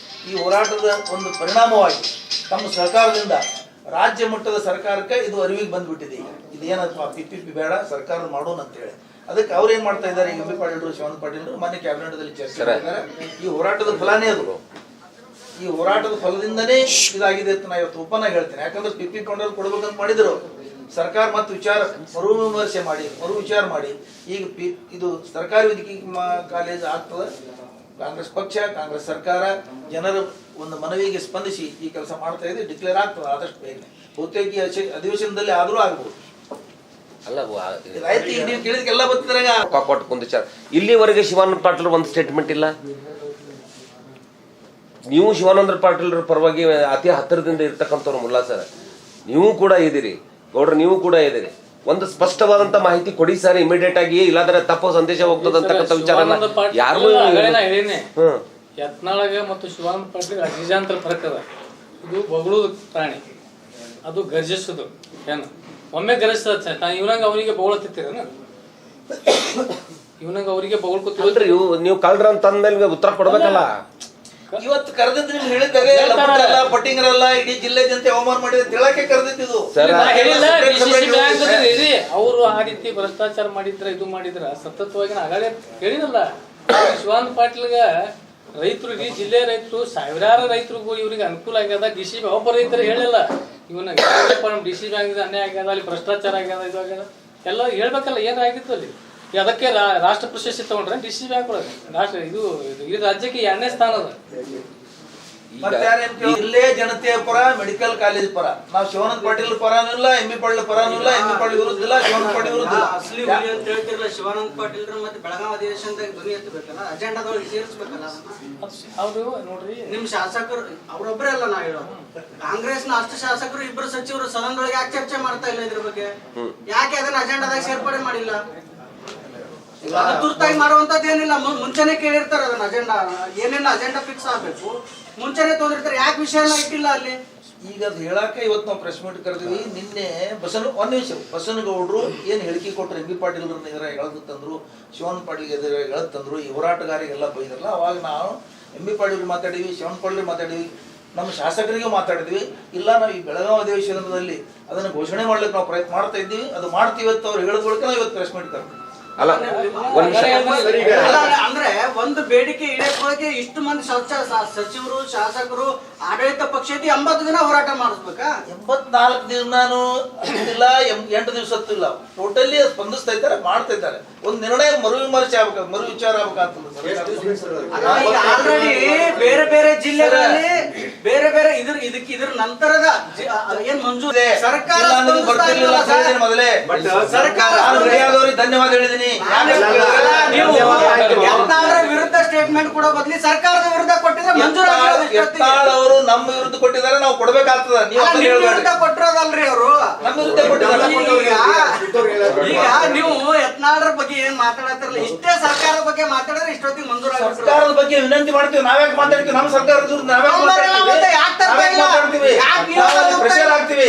ಈ ಹೋರಾಟದ ಒಂದು ಪರಿಣಾಮವಾಗಿ ತಮ್ಮ ಸಹಕಾರದಿಂದ ರಾಜ್ಯ ಮಟ್ಟದ ಸರ್ಕಾರಕ್ಕೆ ಇದು ಅರಿವಿಗೆ ಬಂದ್ಬಿಟ್ಟಿದೆ. ಇದು ಏನಪ್ಪ PPP ಬೇಡ, ಸರ್ಕಾರ ಮಾಡೋಣ ಅಂತೇಳಿ. ಅದಕ್ಕೆ ಅವ್ರು ಏನ್ ಮಾಡ್ತಾ ಇದ್ದಾರೆ, ಎಂ ಬಿ ಪಾಟೀಲ್ರು, ಶಿವಾನಂದ ಪಾಟೀಲ್ರು ಮೊನ್ನೆ ಕ್ಯಾಬಿನೆಟ್ದಲ್ಲಿ ಚರ್ಚೆ ಮಾಡಿದ್ದಾರೆ. ಈ ಹೋರಾಟದ ಫಲನೇ ಅದು. ಈ ಹೋರಾಟದ ಫಲದಿಂದನೇ ಇದಾಗಿದೆ ಅಂತ ನಾ ಇವತ್ತು ಓಪನ್ ಆಗಿ ಹೇಳ್ತೇನೆ. ಯಾಕಂದ್ರೆ PPP ಫಂಡ್ ಕೊಡ್ಬೇಕಂತ ಮಾಡಿದ್ರು, ಸರ್ಕಾರ ಮತ್ತು ಮರು ವಿಮರ್ಶೆ ಮಾಡಿ, ಮರು ವಿಚಾರ ಮಾಡಿ ಈಗ ಇದು ಸರ್ಕಾರಿ ವೈದ್ಯಕೀಯ ಕಾಲೇಜ್ ಆಗ್ತದೆ. ಕಾಂಗ್ರೆಸ್ ಪಕ್ಷ, ಕಾಂಗ್ರೆಸ್ ಸರ್ಕಾರ ಜನರ ಒಂದು ಮನವಿಗೆ ಸ್ಪಂದಿಸಿ ಈ ಕೆಲಸ ಮಾಡ್ತಾ ಇದೆ. ಡಿಕ್ಲೇರ್ ಆಗ್ತದೆ ಆದಷ್ಟು ಬೇಗ, ಬಹುತೇಕ ಅಧಿವೇಶನದಲ್ಲಿ ಆದ್ರೂ ಆಗ್ಬೋದು. ನೀವು ಕೇಳಿದಕ್ಕೆಲ್ಲ ಬರ್ತಿದ್ರಾಗ ಇಲ್ಲಿವರೆಗೆ ಶಿವಾನಂದ ಪಾಟೀಲ್ ಒಂದು ಸ್ಟೇಟ್ಮೆಂಟ್ ಇಲ್ಲ. ನೀವು ಶಿವಾನಂದ ಪಾಟೀಲ್ ಪರವಾಗಿ ಅತಿ ಹತ್ತಿರದಿಂದ ಇರ್ತಕ್ಕಂಥವ್ರು ಮುಲ್ಲಾ ಸರ್, ನೀವು ಕೂಡ ಇದ್ದೀರಿ, ಗೌಡ್ರ ನೀವು ಕೂಡ ಇದ್ದೀರಿ. ಒಂದು ಸ್ಪಷ್ಟವಾದಂತ ಮಾಹಿತಿ ಕೊಡಿ ಸರ್, ಇಮಿಡಿಯೇಟ್ ಆಗಿ, ಇಲ್ಲಾಂದ್ರೆ ತಪ್ಪು ಸಂದೇಶ ಹೋಗ್ತದಂತಕ್ಕಂಥ ವಿಚಾರ ಯಾರು ಯತ್ನಾಳಗೆ ಮತ್ತು ಶಿವಾನಂದ ಪಾಟೀಲ್ ಅಜೀಜಾಂತರ ಫರಕ್ ಅದ. ಇದು ಬೊಗಳೋದು ಪ್ರಾಣಿ, ಅದು ಗರ್ಜಿಸೋದು. ಏನು ಒಮ್ಮೆ ಗರ್ಜಿಸ್ತದ, ಇವ್ನಂಗ ಅವರಿಗೆ ಬೊಗಳತ್ತಿತ್ತೀರೇನ? ಇವ್ನಂಗ ಅವರಿಗೆ ಬೊಗಳ್ಕೊತೀರಿ. ನೀವು ಕಳ್ರ ಅಂತ ಅಂದ್ಮೇಲೆ ಉತ್ತರ ಕೊಡ್ಬೇಕಲ್ಲ. ಇವತ್ತು ಕರೆದಿದ್ದು ನಿಮ್ಗೆ ಹೇಳಿದ್ದಾರೆ, ಪಟ್ಟಿಂಗರಲ್ಲ ಇಡೀ ಜಿಲ್ಲೆ ಜನತೆ ಅವಮಾನ ಮಾಡಿದ ಹೇಳಕ್ಕೆ ಕರೆದಿದ್ದು. ಅವರು ಆ ರೀತಿ ಭ್ರಷ್ಟಾಚಾರ ಮಾಡಿದ್ರ, ಇದು ಮಾಡಿದ್ರ ಸತತವಾಗಿ ಆಗಲೇ ಹೇಳಿದಲ್ಲ. ಶಿವಾನಂದ ಪಾಟೀಲ್ಗ ರೈತರು, ಇಡೀ ಜಿಲ್ಲೆ ರೈತರು, ಸಾವಿರಾರು ರೈತರಿಗೂ ಇವ್ರಿಗೆ ಅನುಕೂಲ ಆಗ್ಯದ. DCB ಒಬ್ಬ ರೈತರು ಹೇಳಿಲ್ಲ ಇವನ್ನ DCB ಆಗಿದೆ, ಅನ್ಯಾಯ ಆಗ್ಯದ, ಅಲ್ಲಿ ಭ್ರಷ್ಟಾಚಾರ ಆಗ್ಯದ, ಇದು ಆಗ್ಯದ ಎಲ್ಲ ಹೇಳ್ಬೇಕಲ್ಲ. ಏನಾಗಿತ್ತು ಅಲ್ಲಿ? ಅದಕ್ಕೆ ರಾಷ್ಟ್ರ ಪ್ರಶಸ್ತಿ ತಗೊಂಡ್ರೆ DCB ಹಾಕೊಳಗೆ ರಾಷ್ಟ್ರ ಇದು ಈ ರಾಜ್ಯಕ್ಕೆ 2ನೇ ಸ್ಥಾನ ಅದ. ಇಲ್ಲೇ ಜನತೆಯ ಪರ, ಮೆಡಿಕಲ್ ಕಾಲೇಜ್ ಪರ. ನಾವು ಶಿವಾನಂದ ಪಾಟೀಲ್ ಪರಾನೂ ಇಲ್ಲ, ಎಂ ಬಿ ಪಾಟೀಲ್ ಪರಾನೂ ಇಲ್ಲ, ಎಂ ಬಿ ಪಾಟೀಲ್ ವಿರುದ್ಧ ಇಲ್ಲ, ಶಿವಾನಂದ ಪಾಟೀಲ್ ವಿರುದ್ಧ ಇಲ್ಲ. ಅಸಲಿ ಹುಲಿ ಅಂತ ಹೇಳ್ತಿರಲ್ಲ ಶಿವಾನಂದ ಪಾಟೀಲ್, ಮತ್ತೆ ಬೆಳಗಾವಿ ಅಧಿವೇಶನದಾಗ ಧ್ವನಿ ಎತ್ತಬೇಕಲ್ಲ, ಅಜೆಂಡಾದೊಳಗೆ ಸೇರಿಸಬೇಕಲ್ಲ. ಹೌದು ನೋಡ್ರಿ, ನಿಮ್ ಶಾಸಕರು ಅವ್ರೊಬ್ಬರೇ ಅಲ್ಲ ನಾ ಹೇಳೋದು, ಕಾಂಗ್ರೆಸ್ನ ಅಷ್ಟು ಶಾಸಕರು, 2 ಸಚಿವರು ಸದನದೊಳಗೆ ಯಾಕೆ ಚರ್ಚೆ ಮಾಡ್ತಾ ಇಲ್ಲ ಇದ್ರ ಬಗ್ಗೆ? ಯಾಕೆ ಅದನ್ನ ಅಜೆಂಡಾದಾಗ ಸೇರ್ಪಡೆ ಮಾಡಿಲ್ಲ? ತುರ್ತಾಗಿ ಮಾಡುವಂತದ್ದು ಏನಿಲ್ಲ, ಮುಂಚೆನೆ ಕೇಳಿರ್ತಾರೆ ಅದನ್ನ. ಅಜೆಂಡಾ ಏನೇನು ಅಜೆಂಡಾ ಫಿಕ್ಸ್ ಆಗ್ಬೇಕು ಮುಂಚೆನೆ ತೊಂದಿರ್ತಾರೆ, ಯಾಕೆ ವಿಷಯನ ಇಟ್ಟಿಲ್ಲ ಅಲ್ಲಿ? ಈಗ ಅದು ಹೇಳಕ್ಕೆ ಇವತ್ತು ನಾವು ಪ್ರೆಸ್ ಮೀಟ್ ಕರೆದ್ವಿ. ನಿನ್ನೆ ಒಂದ್ ನಿಮಿಷ, ಬಸನಗೌಡರು ಏನು ಹೇಳಿಕೆ ಕೊಟ್ಟರು, ಎಂ ಬಿ ಪಾಟೀಲ್ ಎದುರ ಎಳೆದು ತಂದ್ರು, ಶಿವಾನಂದ ಪಾಟೀಲ್ ಎದುರ ಎಳೆದು ತಂದ್ರು, ಈ ಹೋರಾಟಗಾರಿಗೆಲ್ಲ ಬೈದ್ರಲ್ಲ. ಅವಾಗ ನಾವು ಎಂ ಬಿ ಪಾಟೀಲ್ ಮಾತಾಡಿವಿ, ಶಿವಾನಂದ ಪಾಟೀಲ್ ಮಾತಾಡಿವಿ. ನಮ್ಮ ಶಾಸಕರಿಗೂ ಮಾತಾಡಿದ್ವಿ. ಇಲ್ಲ ನಾವು ಈ ಬೆಳಗಾವಿ ಅಧಿವೇಶನದಲ್ಲಿ ಅದನ್ನು ಘೋಷಣೆ ಮಾಡ್ಲಿಕ್ಕೆ ನಾವು ಪ್ರಯತ್ನ ಮಾಡ್ತಾ ಇದ್ದೀವಿ, ಅದು ಮಾಡ್ತೀವಿ ಅಂತ ಅವ್ರು ಹೇಳಿದ ಬಳಿಕ ನಾವು ಇವತ್ತು ಪ್ರೆಸ್ ಮೀಟ್ ಕರ್ತೀವಿ. ಅಲ್ಲ ಒಂದ್ ನಿಮಿಷ. ಅಂದ್ರೆ ಒಂದು ಬೇಡಿಕೆ ಈಡೇರಿಸೋಕೆ ಇಷ್ಟು ಮಂದಿ ಸಚಿವರು ಶಾಸಕರು ಆಡಳಿತ ಪಕ್ಷದ 80 ದಿನ ಹೋರಾಟ ಮಾಡಿಸ್ಬೇಕಾ? 84 ದಿನ ನಾನು ಇಲ್ಲ 8 ದಿವಸ ಇಲ್ಲ, ಟೋಟಲಿ ಸ್ಪಂದಿಸ್ತಾ ಇದ್ದಾರೆ, ಮಾಡ್ತಾ ಇದ್ದಾರೆ. ಒಂದು ನಿರ್ಣಯ ಮರು ವಿಚಾರ ಆಗ್ಬೇಕಾಗ್ತದೆ. ಆಲ್ರೆಡಿ ಬೇರೆ ಬೇರೆ ಜಿಲ್ಲೆಗಳಲ್ಲಿ ಬೇರೆ ಬೇರೆ ಇದ್ರ ನಂತರದ ಏನ್ ಮಂಜೂರು ಸರ್ಕಾರ ಮೊದಲೇ ಸರ್ಕಾರ ಧನ್ಯವಾದ ಹೇಳಿದೀನಿ. ವಿರುದ್ಧ ಸ್ಟೇಟ್ಮೆಂಟ್ ಕೊಡೋ ಬದಲಿ ಸರ್ಕಾರದ ವಿರುದ್ಧ ಕೊಟ್ಟಿದ್ರೆ ಮಂಜೂರು ಯತ್ನಾಳ್ ಅವರು ನಮ್ಮ ವಿರುದ್ಧ ಕೊಟ್ಟಿದ್ದಾರೆ, ನಾವು ಕೊಡ್ಬೇಕಾಗ್ತದ. ನೀವು ವಿರುದ್ಧ ಕೊಟ್ಟಿರೋದಲ್ರಿ ಅವರು ನಮ್ಮ ವಿರುದ್ಧ ಕೊಟ್ಟಿದ್ದಾರೆ. ಈಗ ನೀವು ಯತ್ನಾಳರ ಬಗ್ಗೆ ಏನ್ ಮಾತಾಡತ್ತಿರಲ್ಲ, ಇಷ್ಟೇ ಸರ್ಕಾರದ ಬಗ್ಗೆ ಮಾತಾಡಿದ್ರೆ ಇಷ್ಟೊತ್ತಿಗೆ ಮಂಜೂರು ಸರ್ಕಾರದ ಬಗ್ಗೆ ವಿನಂತಿ ಮಾಡ್ತೀವಿ. ನಾವ್ಯಾಕೆ ಮಾತಾಡ್ತೀವಿ? ನಮ್ಮ ಸರ್ಕಾರದ ವಿರುದ್ಧ ನಾವ್ಯಾಕೆ ಮಾತಾಡ್ತೀವಿ? ಪ್ರೆಷರ್ ಆಗ್ತೀವಿ.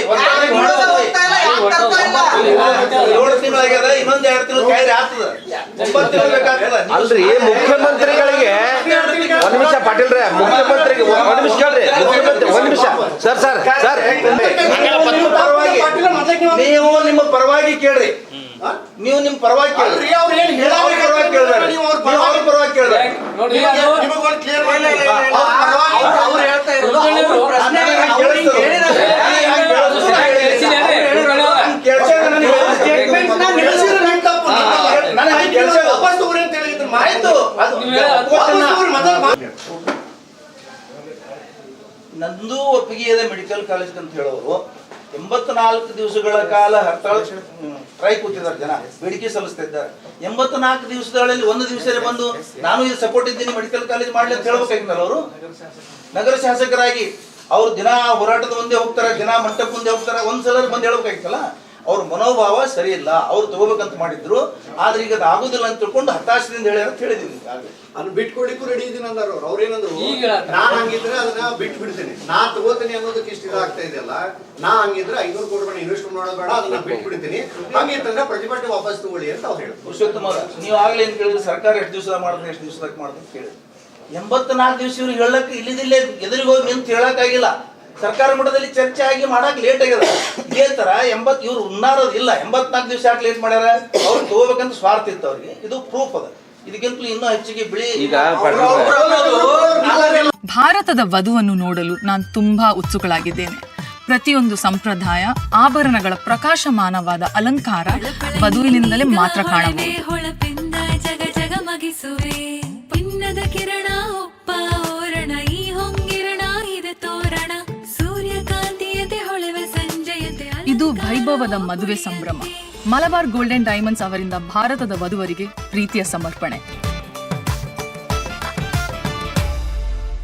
7 ತಿಂಗಳಾಗ್ಯದ, ಇನ್ನೊಂದ್ 2 ತಿಂಗಳು ಕಾಯ್ದೆ ಆಗ್ತದ, 9 ತಿಂಗಳು ಬೇಕಾಗ್ತದ. ಅಲ್ರಿ ಮುಖ್ಯಮಂತ್ರಿಗಳಿಗೆ ಒಂದ್ ನಿಮಿಷ ಪಾಟೀಲ್ರೆ, ಮುಖ್ಯಮಂತ್ರಿಗೆ ಒಂದ್ ನಿಮಿಷ ಕೇಳ್ರಿ. ಮುಖ್ಯಮಂತ್ರಿ ಒಂದ್ ನಿಮಿಷ ಸರ್ ಸರ್ ಸರ್ ನೀವು ನಿಮ್ಮ ಪರವಾಗಿ ಕೇಳ್ರಿ, ನೀವು ನಿಮ್ ಪರವಾಗಿ ಕೇಳ್ರಿ, ಅವ್ರ ಪರವಾಗಿ ಕೇಳ್ಬೇಡಿ, ನೀವು ಅವ್ರ ಪರವಾಗಿ ಕೇಳ್ಬೇಡಿ. ನೋಡಿ ಅವ್ರು ಹೇಳ್ತಾ ಇರೋದು ಪ್ರಶ್ನೆ ನಂದು ಒಪ್ಪಿಗೆ ಇದೆ ಮೆಡಿಕಲ್ ಕಾಲೇಜ್ ಅಂತ ಹೇಳೋರು 84 ದಿವಸಗಳ ಕಾಲ ಹರ್ತಾಳ ಸ್ಟ್ರೈಕ್ ಕೂತಿದ್ದಾರೆ, ಜನ ಬೇಡಿಕೆ ಸಲ್ಲಿಸ್ತಾ ಇದ್ದಾರೆ. 84 ದಿವಸಗಳಲ್ಲಿ 1 ದಿವಸದಲ್ಲಿ ಬಂದು ನಾನು ಇದು ಸಪೋರ್ಟ್ ಇದ್ದೀನಿ ಮೆಡಿಕಲ್ ಕಾಲೇಜ್ ಮಾಡ್ಲಿ ಅಂತ ಹೇಳ್ಬೇಕಾಗಿತ್ತಲ್ಲ. ಅವರು ನಗರ ಶಾಸಕರಾಗಿ ಅವ್ರು ದಿನ ಹೋರಾಟದ ಮುಂದೆ ಹೋಗ್ತಾರೆ, ದಿನ ಮಂಟಪ ಮುಂದೆ ಹೋಗ್ತಾರೆ, ಒಂದ್ಸಲ ಬಂದು ಹೇಳ್ಬೇಕಾಗಿತ್ತಲ್ಲ. ಅವ್ರ ಮನೋಭಾವ ಸರಿ ಇಲ್ಲ, ಅವ್ರು ತಗೋಬೇಕಂತ ಮಾಡಿದ್ರು, ಆದ್ರೆ ಈಗ ಅದು ಆಗುದಿಲ್ಲ ಅಂತ ತಿಳ್ಕೊಂಡು ಹತಾಶದಿಂದ ಹೇಳಿ ಅಂತ ಹೇಳಿದೀವಿ. ಅದು ಬಿಟ್ಕೊಡಿಕ್ಕೂ ರೆಡಿ ಇದೀನಿ ಅಂದಾರ ಅವ್ರು. ಏನಂದ್ರು, ನಾನ್ ಹಂಗಿದ್ರೆ ಅದನ್ನ ಬಿಟ್ಟು ಬಿಡ್ತೀನಿ, ನಾ ತಗೋತೀನಿ ಅನ್ನೋದಕ್ಕೆ ಇಷ್ಟ ಇದಾಗ್ತಾ ಇದೆಯಲ್ಲ. ನಾ ಹಂಗಿದ್ರೆ 500 ಕೋಟಿ ರೂಪಾಯಿ ಇನ್ವೆಸ್ಟ್ ಮಾಡೋದು ಬೇಡ, ಅದನ್ನ ಬಿಟ್ಟು ಬಿಡ್ತೀನಿ, ಹಂಗಿತ್ತಂದ್ರೆ ಪ್ರತಿಭಟನೆ ವಾಪಸ್ ತಗೊಳ್ಳಿ ಅಂತ ಅವ್ರು ಹೇಳಿದ್ರು. ಪುರುಷೋತ್ತಮ ನೀವು ಆಗ್ಲೇ ಏನ್ ಕೇಳಿದ್ರೆ ಸರ್ಕಾರ ಎಷ್ಟು ದಿವಸ ಮಾಡಿದ್ರೆ ಎಷ್ಟು ದಿವಸದಾಗ ಮಾಡಿದ್ರೆ ಅಂತ ಕೇಳಿದ್ರು. 84 ದಿವಸ ಇವ್ರಿಗೆ ಹೇಳಕ್ ಇಲ್ಲಿದಿಲ್ಲೇ ಎದುರಿಗೆ ಹೋಗಿ ನಿಂತು ಹೇಳಕ್ಕಾಗಿಲ್ಲ. ಸರ್ಕಾರ ಮಟ್ಟದಲ್ಲಿ ಚರ್ಚೆ ಆಗಿ ಮಾಡಕ್ ಲೇಟ್ ಆಗ್ಯದ. ಇದೇ ತರ 80 ಇವ್ರು ಉನ್ನಾರೋದಿಲ್ಲ. 84 ದಿವಸ ಯಾಕೆ ಲೇಟ್ ಮಾಡ್ಯಾರ? ಅವ್ರು ತಗೋಬೇಕಂತ ಸ್ವಾರ್ಥ ಇತ್ತು ಅವ್ರಿಗೆ. ಇದು ಪ್ರೂಫ್ ಅದ. ಇದಕ್ಕಿಂತಲೂ ಇನ್ನೂ ಹೆಚ್ಚಿಗೆ ಬಿಳಿ ಈಗ ಭಾರತದ ವಧುವನ್ನು ನೋಡಲು ನಾನು ತುಂಬಾ ಉತ್ಸುಕಳಾಗಿದ್ದೇನೆ. ಪ್ರತಿಯೊಂದು ಸಂಪ್ರದಾಯ ಆಭರಣಗಳ ಪ್ರಕಾಶಮಾನವಾದ ಅಲಂಕಾರ ವಧುವಿನಿಂದಲೇ ಮಾತ್ರ ಕಾಣಬಹುದು. ಇದು ವೈಭವದ ಮದುವೆ ಸಂಭ್ರಮ. ಮಲಬಾರ್ ಗೋಲ್ಡನ್ ಡೈಮಂಡ್ಸ್ ಅವರಿಂದ ಭಾರತದ ವಧುವರಿಗೆ ಪ್ರೀತಿಯ ಸಮರ್ಪಣೆ.